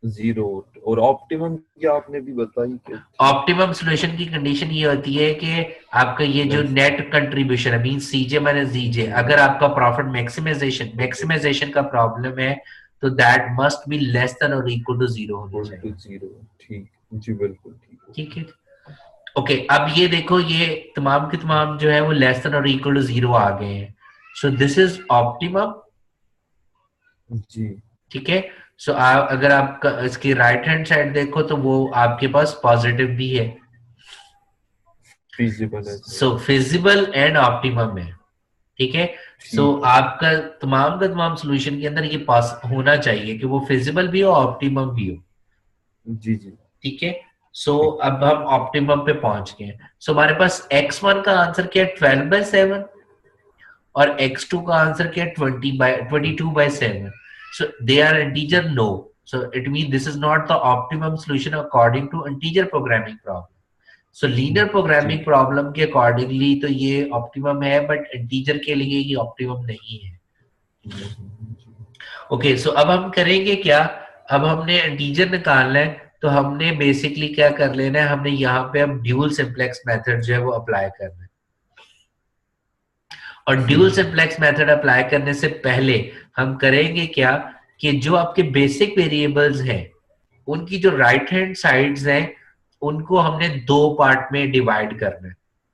0, और ऑप्टिमम क्या आपने भी बताई कि ऑप्टिमम सॉल्यूशन की कंडीशन ये होती है कि आपका ये जो नेट कंट्रीब्यूशन है मीन सीजे माइनस जीजे, अगर आपका प्रॉफिट मैक्सिमाइजेशन का प्रॉब्लम है तो that must be less than और इक्वल टू 0 होना चाहिए, 0, ठीक, जी बिल्कुल ठीक है, ठीक है। ओके, अब ये देखो, ये तमाम के तमाम जो है वो लेस देन और इक्वल टू 0 आ गए हैं, सो दिस इज ऑप्टिमम, जी, ठीक है। सो अगर आप इसकी राइट हैंड साइड देखो तो वो आपके पास पॉजिटिव भी है, फीजिबल है, सो फिजिबल एंड ऑप्टिमम है, ठीक है। सो ठीक, आपका तमाम का तमाम सॉल्यूशन के अंदर ये पास होना चाहिए कि वो फिजिबल भी हो ऑप्टिमम भी हो, जी जी, ठीक है। सो ठीक, अब हम ऑप्टिमम पे पहुंच गए, सो हमारे पास x1 का आंसर क्या है 12/7 और x2 का आंसर क्या है 22/7, so they are integer, no, so it means this is not the optimum solution according to integer programming problem, so linear ji, programming problem के accordingly तो ये optimum है but integer के लिए ये optimum नहीं है, ओके। सो अब हम करेंगे क्या, अब हमने इंटीजर निकालना है तो हमने बेसिकली क्या कर लेना है, हमने यहाँ पे अब ड्यूल सिंप्लेक्स मेथड जो है वो अप्लाई करना है, और ड्यूल सिंप्लेक्स मेथड अप्लाई करने से पहले हम करेंगे क्या कि जो आपके बेसिक वेरिएबल्स हैं उनकी जो राइट हैंड साइड्स हैं उनको हमने दो पार्ट में डिवाइड करना है,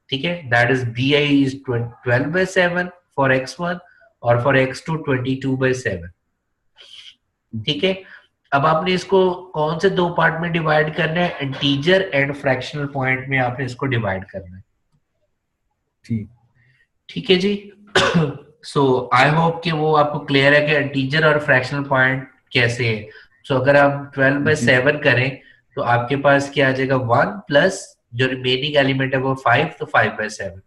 ठीक है। That is B I is 12/7 for x1 और फॉर x2 22/7, ठीक है। अब आपने इसको कौन से दो पार्ट में डिवाइड करना है, इंटीजर एंड फ्रैक्शनल पॉइंट में आपने इसको डिवाइड करना है, ठीक, ठीक है जी। सो आई होप कि वो आपको क्लियर है कि इंटीजर और फ्रैक्शनल पॉइंट कैसे है। सो अगर हम 12/7 करें तो आपके पास क्या आ जाएगा 1 प्लस जो रिमेनिंग एलिमेंट है वो 5, तो 5/7,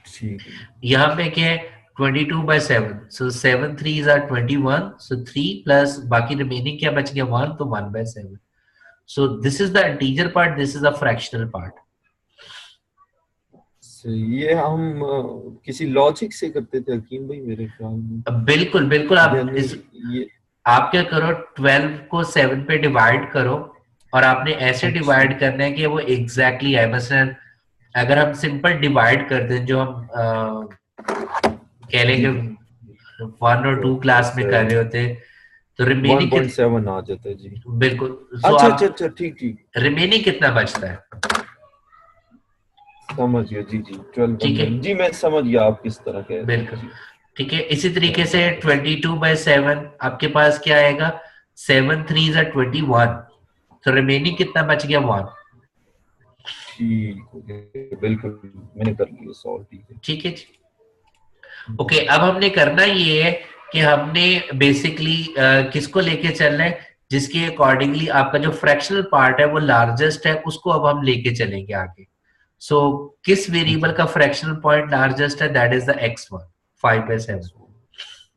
ठीक, यहाँ पे क्या है 22/7, सो 7 3s are 21, सो 3 प्लस बाकी रिमेनिंग क्या बच गया 1, तो 1/7, सो this is the integer part, this is the fractional part. ये हम किसी लॉजिक से करते थे हकीम भाई मेरे ख्याल में, बिल्कुल बिल्कुल, आप यानी इस ये, आप क्या करो 12 को 7 पे डिवाइड करो और आपने ऐसे अच्छा, डिवाइड करना है कि वो एग्जैक्टली है, मसलन अगर हम सिंपल डिवाइड करते हैं जो हम कह लें जी कि जी, 1 और 2 क्लास में कर रहे होते तो रिमेनिंग 1.7 आ जाता है जी, बिल्कुल, सो अच्छा अच्छा आप अच्छा, ठीक ठीक, रिमेनिंग कितना बचता है, समझ गया, जी जी, 12 ठीक है, जी, मैं समझ गया आप किस तरह कह रहे हैं बिल्कुल, जी, ठीक है। इसी तरीके से 22/7 आपके पास क्या आएगा, 7 3s are 21, तो रिमेनिंग कितना बच गया 1, ठीक हो गया, बिल्कुल मैंने कर लिया सॉल्व। ठीक है, ठीक है जी। ओके, अब हमने करना ये है कि हमने बेसिकली किसको लेके चलना है, जिसके अकॉर्डिंगली आपका जो फ्रैक्शनल पार्ट है वो लार्जेस्ट है, उसको अब हम लेके चलेंगे आगे। सो किस वेरिएबल का फ्रैक्शनल पॉइंट लार्जेस्ट है, दैट इज द x1, 5/7।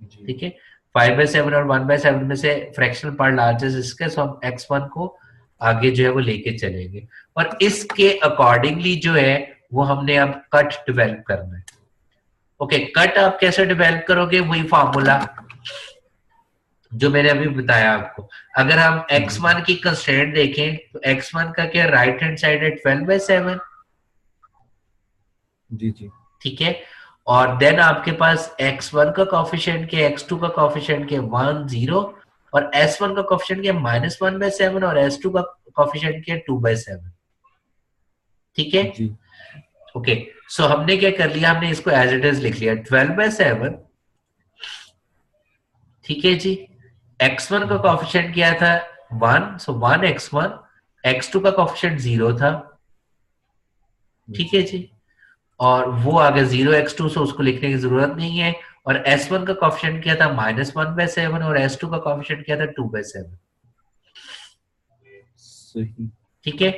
जी ठीक है, 5/7 और 1/7 में से फ्रैक्शनल पार्ट लार्जेस्ट इसके, सो हम x1 को आगे जो है वो लेके चलेंगे, और इसके अकॉर्डिंगली जो है वो हमने अब कट डेवलप करना है। ओके, कट आप कैसे डेवलप करोगे, वही फार्मूला जो मैंने अभी बताया आपको। अगर हम x1 की कंस्ट्रेंट देखें तो x1 का क्या, राइट हैंड साइड है 12/7। जी जी ठीक है, और देन आपके पास x1 का कोफिशिएंट क्या, x2 का कोफिशिएंट क्या 1 0, और s1 का कोफिशिएंट क्या -1/7, और s2 का कोफिशिएंट क्या 2/7। ठीक है, जी ओके, सो हमने क्या कर लिया, हमने इसको एज इट इज लिख लिया 12/7। ठीक है जी, x1 का कोफिशिएंट क्या था 1, सो 1x1, x2 का कोफिशिएंट 0 था। ठीक है जी, और वो आ गया 0x2, सो उसको लिखने की जरूरत नहीं है। और s1 का कोफिशिएंट क्या था -1/7, और s2 का कोफिशिएंट क्या था 2/7। सही। ठीक है,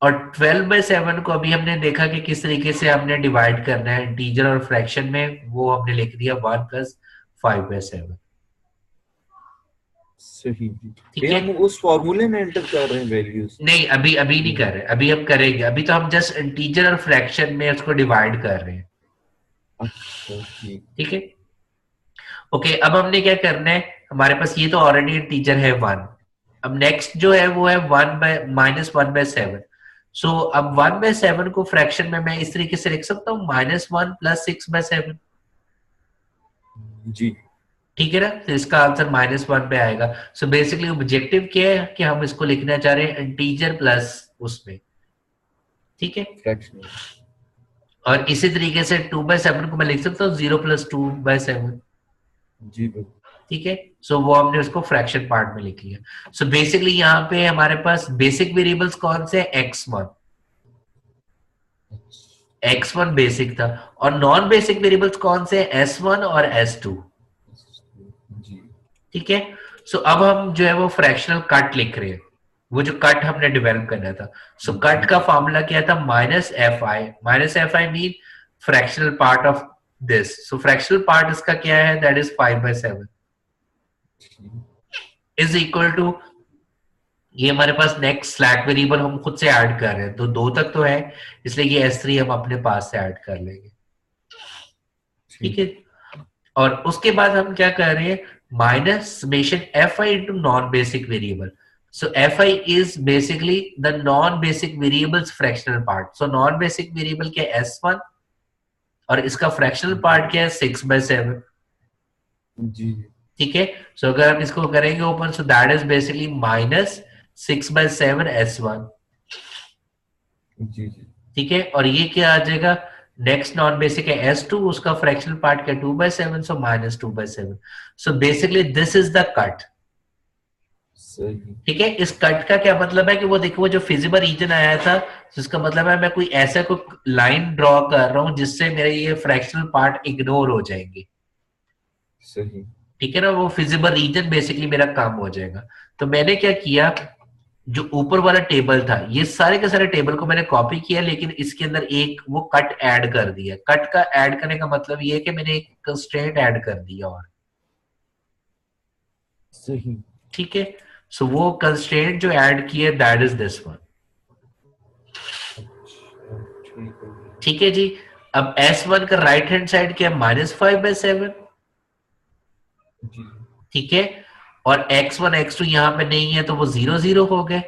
और 12/7 को अभी हमने देखा कि किस तरीके से हमने डिवाइड करना है इंटीजर और फ्रैक्शन में, वो हमने लिख दिया 1 + 5/7। सही। ठीक ये है, हम उस फॉर्मूले में एंटर कर रहे हैं वैल्यूज। नहीं अभी अभी नहीं कर रहे, अभी हम करेंगे, अभी तो हम जस्ट इंटीजर और फ्रैक्शन में उसको डिवाइड कर रहे हैं। अच्छा ठीक। ठीक है, ओके, अब हमने क्या करना है, हमारे पास ये तो ऑलरेडी इंटीजर है 1। अब नेक्स्ट जो है वो है -1/7। सो अब 1/7 को फ्रैक्शन में मैं इस तरीके से लिख सकता हूँ -1 + 6/7। जी ठीक है ना, तो इसका आंसर -1 पे आएगा। सो बेसिकली ऑब्जेक्टिव क्या है कि हम इसको लिखना चाह रहे हैं इंटीजर प्लस उसमें। ठीक है, फ्रैक्शनल। और इसी तरीके से 2/7 को मैं लिख सकता हूँ 0 + 2/7। जी बिल्कुल। ठीक है, सो वो हमने उसको फ्रैक्शन पार्ट में लिख लिया। सो बेसिकली यहाँ पे हमारे पास बेसिक वेरिएबल्स कौन से, x1 बेसिक था, और नॉन बेसिक वेरिएबल्स कौन से, s1 और s2। जी ठीक है, सो अब हम जो है वो फ्रैक्शनल कट लिख रहे हैं, वो जो कट हमने डेवलप करना था। सो कट का फॉर्मूला क्या था, -fi mean fractional part of this. So fractional part इसका क्या है, that is 5/7 is equal to, ये हमारे पास नेक्स्ट स्लैक वेरिएबल हम खुद से ऐड कर रहे हैं, तो 2 तक तो है, इसलिए ये s3 हम अपने पास से ऐड कर लेंगे। ठीक है, और उसके बाद हम क्या कर रहे हैं, -fi into non basic variable. So fi is basically the non basic variables fractional part। so non basic variable क्या है s1, और इसका फ्रैक्शनल पार्ट क्या है 6/7। जी ठीक है, सो अगर हम इसको करेंगे open, so that is basically -6/7 s1। जी जी ठीक है, और ये क्या आ जाएगा, नेक्स्ट नॉन बेसिक है s2, उसका फ्रैक्शनल पार्ट क्या 2/7, सो -2/7। So basically this is the cut. सही। ठीक है, इस कट का क्या मतलब है कि वो देखो, वो जो फिजिबल रीजन आया था, जिसका मतलब है मैं कोई ऐसा कोई लाइन ड्रॉ कर रहा हूं जिससे मेरे ये फ्रैक्शनल पार्ट इग्नोर हो जाएंगे। सही। ठीक है ना, वो फिजिबल रीजन बेसिकली मेरा काम हो जाएगा। तो मैंने क्या किया, जो ऊपर वाला टेबल था, ये सारे के सारे टेबल को मैंने कॉपी किया, लेकिन इसके अंदर एक वो कट ऐड कर दिया। कट का ऐड करने का मतलब ये है कि मैंने एक कंस्ट्रेंट ऐड कर दिया और। सही। ठीक है, सो वो कंस्ट्रेंट जो ऐड किया दैट इज दिस वन। ठीक है। ठीक है जी, अब S1 का राइट हैंड साइड क्या है -5/7। जी ठीक है, और x1 x2 यहां पे नहीं है, तो वो 0 0 हो गए।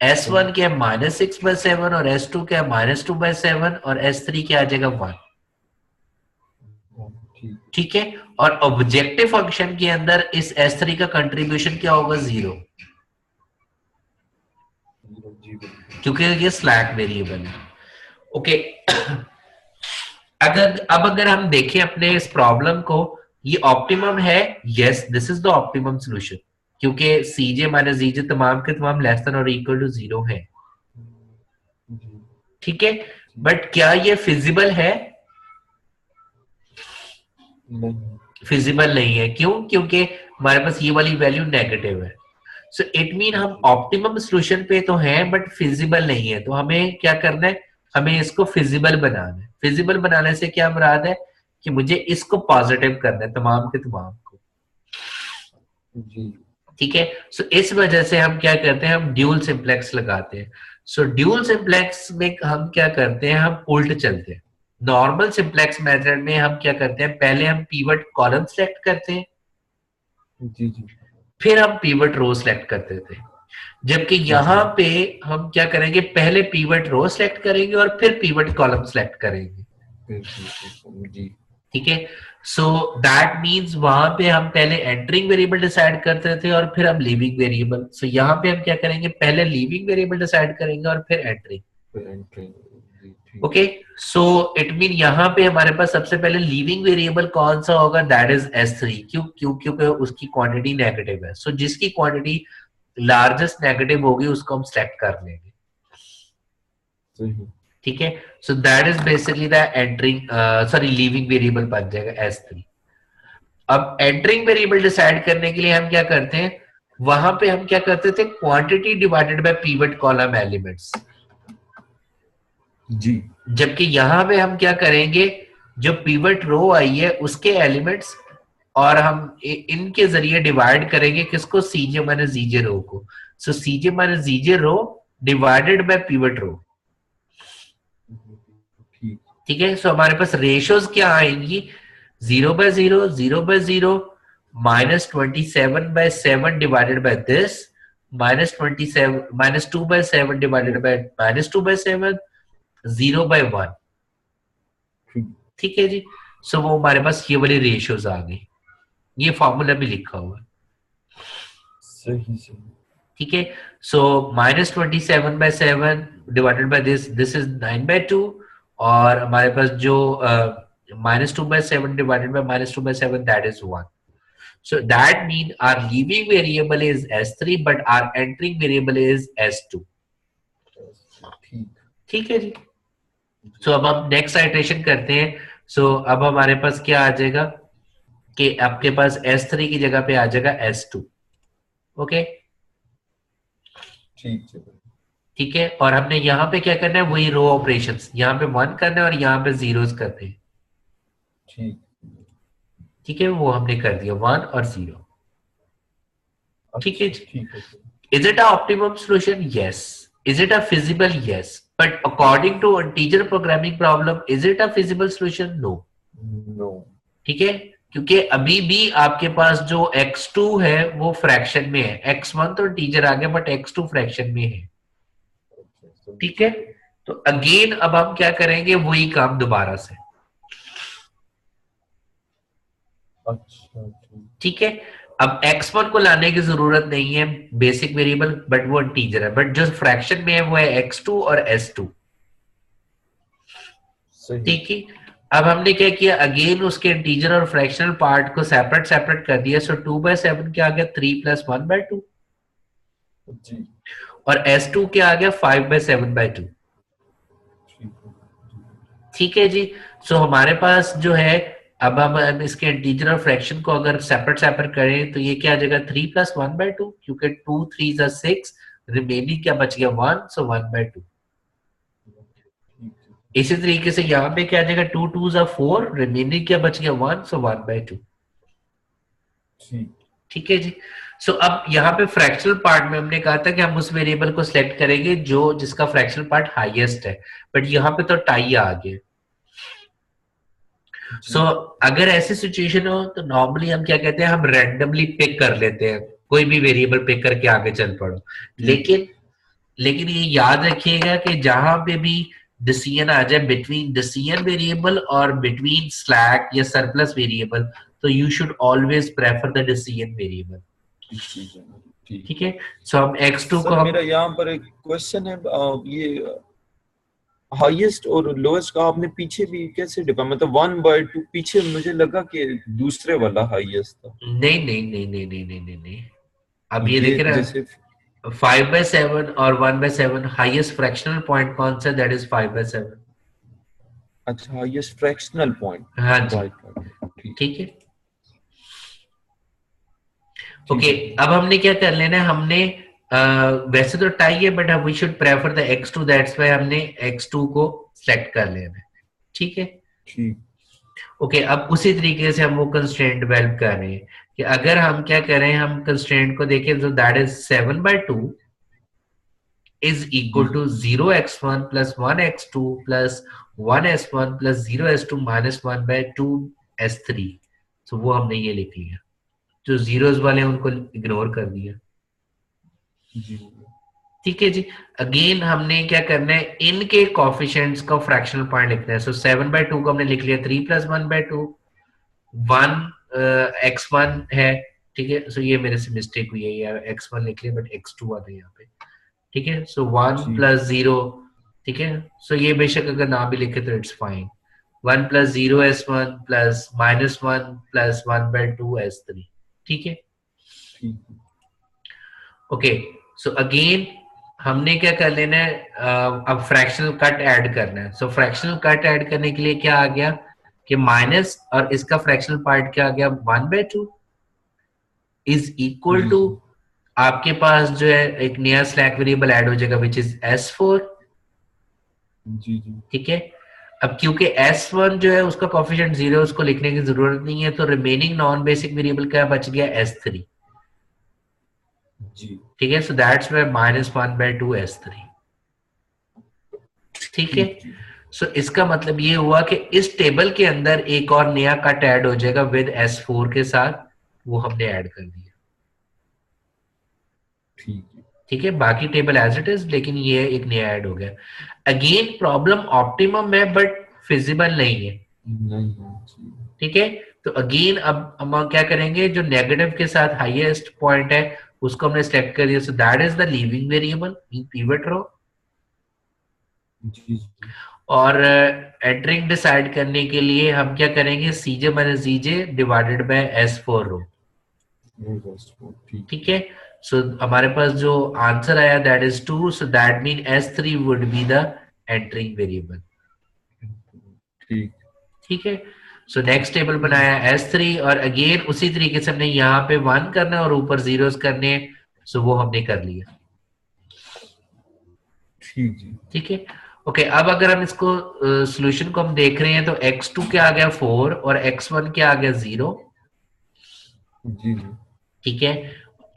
S1 क्या है -6/7, और S2 क्या है -2/7, और S3 क्या आ जाएगा 1। ठीक। ठीक है, और ऑब्जेक्टिव फंक्शन के अंदर इस S3 का कंट्रीब्यूशन क्या होगा 0, जी बिल्कुल। क्योंकि ये स्लैक वेरिएबल है। ओके, अगर हम देखें अपने इस प्रॉब्लम को, ये ऑप्टिमम है, yes this is the optimum solution, क्योंकि cj - dj तमाम के तमाम लेस देन और इक्वल टू 0 है। ठीक है, बट क्या ये फिजिबल है? नहीं, फिजिबल नहीं है। क्यों? क्योंकि हमारे पास ये वाली वैल्यू नेगेटिव है। सो इट मीन हम ऑप्टिमम सोल्यूशन पे तो हैं बट फिजिबल नहीं है। तो हमें क्या करना है, हमें इसको फिजिबल बनाना है। फिजिबल बनाने से क्या मुराद है कि मुझे इसको पॉजिटिव करना है तमाम के तमाम को। जी ठीक है, सो इस वजह से हम क्या करते हैं, हम ड्यूल सिंप्लेक्स लगाते हैं। सो ड्यूल सिंप्लेक्स में हम क्या करते हैं, हम उल्ट चलते हैं। नॉर्मल सिंप्लेक्स मेथड में हम क्या करते हैं, पहले हम पीवट कॉलम सेलेक्ट करते हैं, जी जी फिर हम पीवट रो सेलेक्ट करते थे। जबकि जी यहां पे हम क्या करेंगे, पहले पीवट रो सेलेक्ट करेंगे और फिर पीवट कॉलम सेलेक्ट करेंगे। जी ठीक है, सो दैट मींस वहां पे हम पहले एंटरिंग वेरिएबल डिसाइड करते थे और फिर हम लीविंग वेरिएबल। सो यहाँ पे हम क्या करेंगे, पहले लीविंग वेरिएबल डिसाइड करेंगे और फिर एंटरिंग। ठीक ओके, सो इट मीन यहाँ पे हमारे पास सबसे पहले लीविंग वेरिएबल कौन सा होगा, दैट इज S3। क्यों? क्योंकि उसकी क्वांटिटी नेगेटिव है। सो जिसकी क्वांटिटी लार्जेस्ट नेगेटिव होगी उसको हम सेलेक्ट कर लेंगे। सही ठीक है, so that is basically the entering sorry leaving variable बन जाएगा S3। अब एंटरिंग वेरिएबल डिसाइड करने के लिए हम क्या करते हैं, वहां पे हम क्या करते थे, quantity divided by pivot column elements. जी जबकि यहां पे हम क्या करेंगे, जो पीवट रो आई है उसके एलिमेंट्स, और हम इनके जरिए डिवाइड करेंगे किसको, सीजे माइनस जीजे रो को। सो C J minus G J row divided by pivot row. ठीक ठीक है, सो हमारे पास रेशियोज क्या आएंगी, 0/0, 0/0, -27/7 divided by this, -27, -2/7 divided by -2/7, 0/1। ठीक ठीक है जी, सो वो हमारे पास ये वाली रेशियोज आ गई। ये फॉर्मूला भी लिखा हुआ है। सही सही ठीक है, सो -27/7 डिवाइडेड बाय दिस इज 9/2, और हमारे पास जो -2/7 divided by -2/7 that is 1। So that means our leaving variable is S3 but our entering variable is S2। ठीक ठीक है जी, सो अब हम नेक्स्ट आइट्रेशन करते हैं। सो अब हमारे पास क्या आ जाएगा कि आपके पास S3 की जगह पे आ जाएगा S2। ओके, ठीक है ठीक है, और हमने यहाँ पे क्या करना है, वही रो ऑपरेशंस, यहाँ पे 1 करना है और यहाँ पे जीरोस करते हैं। ठीक ठीक है, वो हमने कर दिया 1 और 0। ठीक है जी, ठीक है is it a optimum solution? Yes. Is it a feasible? Yes. But according to integer programming problem, is it a feasible solution? No. No ठीक है, क्योंकि अभी भी आपके पास जो x2 है वो फ्रैक्शन में है, x1 तो इंटीजर आ गया बट x2 फ्रैक्शन में है। ठीक है, तो अगेन अब हम क्या करेंगे, वही काम दोबारा से। अच्छा ठीक है, अब x1 को लाने की जरूरत नहीं है, बेसिक वेरिएबल, बट वो इंटीजर है, बट जो फ्रैक्शन में है वो है x2 और s2। सही ठीक है, अब हमने क्या किया, अगेन उसके इंटीजर और फ्रैक्शनल पार्ट को सेपरेट सेपरेट कर दिया। सो 2/7 क्या आ गया, 3 + 1/2, जी और S2 क्या आ गया, 5/7/2। ठीक ठीक है जी, सो हमारे पास जो है, अब हम इसके इंटीजर और फ्रैक्शन को अगर सेपरेट सेपरेट करें तो ये क्या आ जाएगा, 3 + 1/2, क्योंकि 2 3 6, रिमेनिंग क्या बच गया 1, सो 1/2। इसी तरीके से यहाँ पे क्या आ जाएगा, 2 2 4, रिमेनिंग क्या बच गया 1, सो 1/2। ठीक ठीक है जी, सो अब यहाँ पे फ्रैक्शनल पार्ट में हमने कहा था कि हम उस वेरिएबल को सिलेक्ट करेंगे जो जिसका फ्रैक्शनल पार्ट हाईएस्ट है, बट यहाँ पे तो टाई आ गया। सो अगर ऐसी सिचुएशन हो तो नॉर्मली हम क्या कहते हैं, हम रैंडमली पिक कर लेते हैं, कोई भी वेरिएबल पिक करके आगे चल पड़ो। लेकिन लेकिन ये याद रखिएगा कि जहां पे भी डिसीजन आ जाए बिटवीन डिसीजन वेरिएबल और बिटवीन स्लैक या सरप्लस वेरिएबल, तो you should always prefer the decision variable. ठीक है, सो हम x2 को सर मेरा यहाँ पर एक क्वेश्चन है, ये हाईएस्ट और लोएस्ट का आपने पीछे भी कैसे डिफाइन, मतलब 1/2 पीछे मुझे लगा कि दूसरे वाला हाईएस्ट था। नहीं नहीं नहीं नहीं नहीं नहीं नहीं नहीं, अब ये देख रहे जैसे हैं, 5/7 और 1/7 हाईएस्ट फ्रैक्शनल पॉइंट कौन सा? That is 5/7। अच्छा, हाईएस्ट फ्रैक्शनल पॉइंट। हाँ जी, ठीक ठीक है। ठीक ओके, है। अब हमने क्या कर लेना है, हमने वैसे तो टाई है but we should prefer the x2, that's why हमने x2 को सेलेक्ट कर लेना है, ठीक है। ठीक। ओके, अब उसी तरीके से हम वो कंस्ट्रेंट डेवलप कर रहे हैं कि अगर हम क्या करें, हम कंस्ट्रेंट को देखें तो दैट इज 7/2 is जी equal to 0x1 plus 1x2 plus 1s1 plus 0s2 minus 1/2s3। तो वो हमने ये लिख लिया, जो जीरोस वाले हैं उनको इग्नोर कर दिया, जी ठीक है जी। अगेन हमने क्या करना है, इनके कोफिशिएंट्स का फ्रैक्शनल पॉइंट लिखना है। सो 7/2 को हमने लिख लिया 3 + 1/2, 1 x1 है, ठीक है। सो ये मेरे से मिस्टेक हुई है, ये x1 लिख लिया बट x2 आ रहा है यहाँ पे, ठीक है। सो 1 ठीक + 0, ठीक है। सो ये बेशक अगर ना भी लिखे तो it's fine. 1 + 0s1 plus -1 plus 1/2s3, ठीक है। ठीक। ओके, सो अगेन हमने क्या कर लेना है, अब फ्रैक्शनल कट ऐड करना है। सो फ्रैक्शनल कट ऐड करने के लिए क्या आ गया कि माइनस और इसका फ्रैक्शनल पार्ट क्या आ गया, 1/2 इज इक्वल जी टू, आपके पास जो है एक नया स्लैक वेरिएबल ऐड हो जाएगा विच इज s4, जी जी ठीक है। अब क्योंकि s1 जो है उसका कोफिशिएंट 0 है, उसको लिखने की जरूरत नहीं है, तो रिमेनिंग नॉन बेसिक वेरिएबल क्या बच गया, s3, जी। ठीक है। सो दैट्स वाई -1/2s3, ठीक है। ठीक जी। सो इसका मतलब ये हुआ कि इस टेबल के अंदर एक और नया कट ऐड हो जाएगा विद s4 के साथ, वो हमने ऐड कर दिया, ठीक है। ठीक है। बाकी टेबल एज इट इज, लेकिन ये एक नया ऐड हो गया। अगेन प्रॉब्लम ऑप्टिमम है बट फिजिबल नहीं है, नहीं है जी। ठीक है। तो अगेन अब हम क्या करेंगे, जो नेगेटिव के साथ हाईएस्ट पॉइंट है उसको हमने सेलेक्ट कर दिया। So that is the leaving variable in pivot row, जी जी। और एंटरिंग डिसाइड करने के लिए हम क्या करेंगे, cj - dj divided by s4 रो, वो बस वो ठीक ठीक है। सो हमारे पास जो आंसर आया that is 2, so that mean s3 would be the entering variable, है। ठीक। ठीक है। सो नेक्स्ट टेबल बनाया s3, और अगेन उसी तरीके से हमने यहाँ पे 1 करना है और ऊपर जीरोस करने हैं, सो वो हमने कर लिया, ठीक जी। ठीक है। ओके, अब अगर हम इसको सॉल्यूशन को हम देख रहे हैं तो x2 क्या आ गया 4 और x1 क्या आ गया 0, जी जी। ठीक है।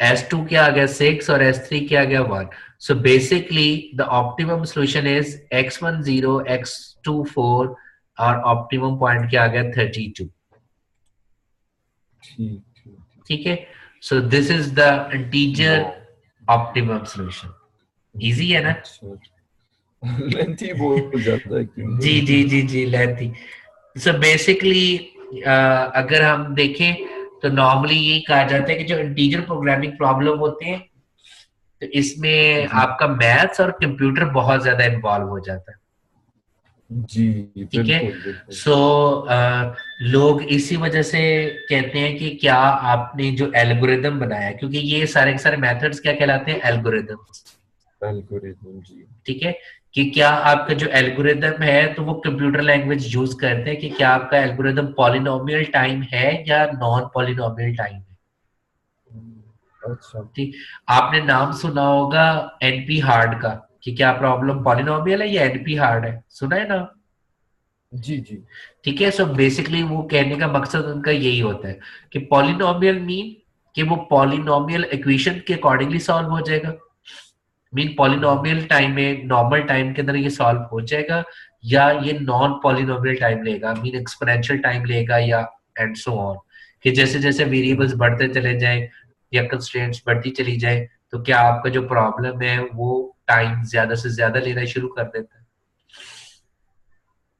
S2 क्या आ गया 6 और S3 क्या आ गया 1। So basically the optimum solution is x1 0, x2 4, और ऑप्टिमम पॉइंट क्या आ गया 32, ठीक ठीक। ठीक है। So this is the integer वाह। Optimum solution. इजी है ना? अच्छा। लेंथी बहुत ज्यादा है जी क्यों? जी जी जी, लेंथी। सो बेसिकली अगर हम देखें तो नॉर्मली ये कहा जाता है कि जो इंटीजर प्रोग्रामिंग प्रॉब्लम होते हैं तो इसमें जी आपका मैथ्स और कंप्यूटर बहुत ज्यादा इन्वॉल्व हो जाता है, जी। ठीक है। बिल्कुल बिल्कुल। सो लोग इसी वजह से कहते हैं कि क्या आपने जो एल्गोरिदम बनाया, क्योंकि ये सारे के सारे मेथड्स क्या कहलाते हैं, एल्गोरिदम्स, एल्गोरिथम जी। ठीक है। कि क्या आपका जो एल्गोरिदम है तो वो कंप्यूटर लैंग्वेज यूज करते हैं कि क्या आपका एल्गोरिदम पॉलिनोमियल टाइम है या नॉन पॉलिनोमियल टाइम है, अच्छा। ठीक। आपने नाम सुना होगा एनपी हार्ड का, कि क्या प्रॉब्लम पॉलिनोमियल है या एनपी हार्ड है, सुना है ना, जी जी। ठीक है। सो बेसिकली वो कहने का मकसद उनका यही होता है कि पॉलिनोमियल मीन कि वो पॉलिनोमियल इक्वेशन के अकॉर्डिंगली सॉल्व हो जाएगा, मीन पॉलिनोमियल टाइम में नॉर्मल टाइम के अंदर ये सॉल्व हो जाएगा, या ये नॉन पॉलिनोमियल टाइम लेगा, मीन एक्सपोनेंशियल टाइम लेगा, या एंड सो ऑन, कि जैसे जैसे वेरिएबल्स बढ़ते चले जाए या कंस्ट्रेंट्स बढ़ती चली जाए तो क्या आपका जो प्रॉब्लम है वो टाइम ज्यादा से ज्यादा लेना शुरू कर देता है,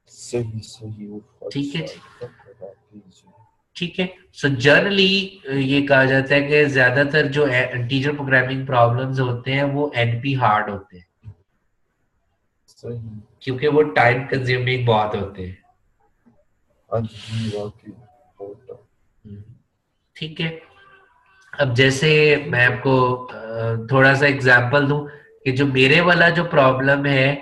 सही सही। वो ठीक है अच्छा जी, जी। ठीक है। सो जनरली ये कहा जाता है कि ज्यादातर जो इंटीजर प्रोग्रामिंग प्रॉब्लम्स होते हैं वो एनपी हार्ड होते हैं, सही। क्योंकि वो टाइम कंज्यूमिंग बहुत होते हैं, आज जी वाकई बहुत। हम्म, ठीक है। अब जैसे मैं आपको थोड़ा सा एग्जांपल दूं कि जो मेरे वाला जो प्रॉब्लम है,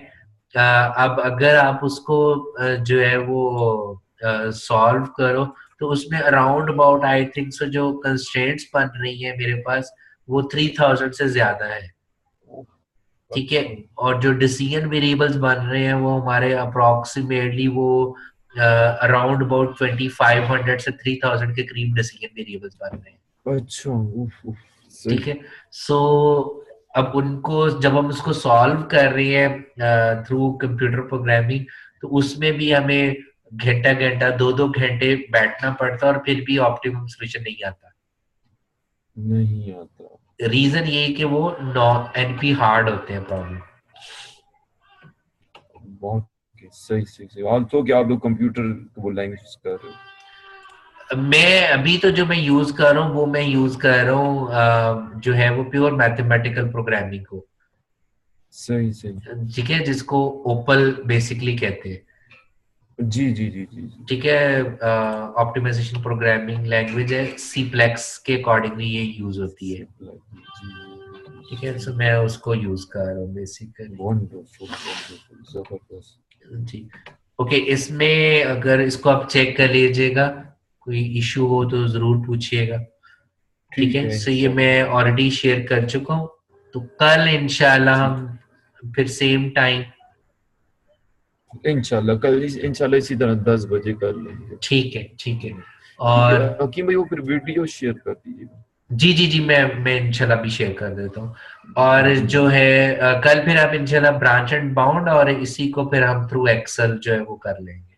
अब अगर आप उसको जो है वो सॉल्व करो, तो उसमें around about I think so जो कंस्ट्रेंट्स बन रही है मेरे पास वो 3000 से ज्यादा है। ठीक है। अच्छा। और जो डिसीजन वेरिएबल्स बन रहे हैं वो हमारे अप्रोक्सीमेटली वो अराउंड अबाउट 2500 से 3000 के करीब डिसीजन वेरिएबल्स बन रहे हैं। अच्छा, उफ, ठीक सही। है। सो अब उनको जब हम उसको सॉल्व कर रहे हैं थ्रू कंप्यूटर प्रोग्रामिंग, तो उसमें भी हमें घंटा घंटा 2-2 घंटे बैठना पड़ता है और फिर भी ऑप्टिमम सोल्यूशन नहीं आता। नहीं आता। रीजन ये है कि वो नॉन एनपी हार्ड होते हैं प्रॉब्लम। बहुत सही सही सही। और तो क्या आप लोग कंप्यूटर वो लैंग्वेज कर रहे हो? मैं अभी तो जो मैं यूज कर रहा हूँ वो मैं यूज कर रहा हूँ जो है वो प्योर मैथमेटिकल प्रोग्रामिंग को। सही सही। ठीक है, जिसको ओपल बेसिकली कहते हैं। जी जी जी जी जी। ठीक है। ऑप्टिमाइजेशन प्रोग्रामिंग लैंग्वेज है, सी प्लेक्स के अकॉर्डिंगली ये यूज होती है। ठीक है, सो मैं उसको यूज कर रहा हूँ बेसिकली। वंडरफुल वंडरफुल, जबरदस्त। जी। ओके, इसमें अगर इसको आप चेक कर लीजिएगा, कोई इशू हो तो जरूर पूछिएगा। ठीक ठीक है, है सो ये मैं इंशाल्लाह। ऑलरेडी शेयर कर चुका हूँ। तो कल इंशाल्लाह ठीक हम फिर सेम टाइम। इंशाल्लाह कल इंशाल्लाह इसी तरह 10 बजे कर लेंगे। ठीक है, ठीक है। ठीक है और हकीम भाई, वो फिर वीडियो शेयर कर दीजिएगा। जी जी जी, मैं इंशाल्लाह भी शेयर कर देता हूँ। और जी जो जी। है कल फिर आप इंशाल्लाह ब्रांच एंड बाउंड और इसी को फिर हम थ्रू एक्सेल जो है वो कर लेंगे।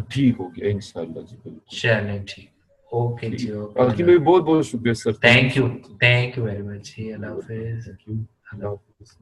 ठीक हो गया इंशाल्लाह जी, बिल्कुल। चलें, ठीक। ओके जी, ठीक ओके। हकीम भाई, बहुत बहुत शुक्रिया sir, thank you thank you, so much. Thank you very much जी। अल्लाह हाफिज। Thank you. अल्लाह हाफिज़।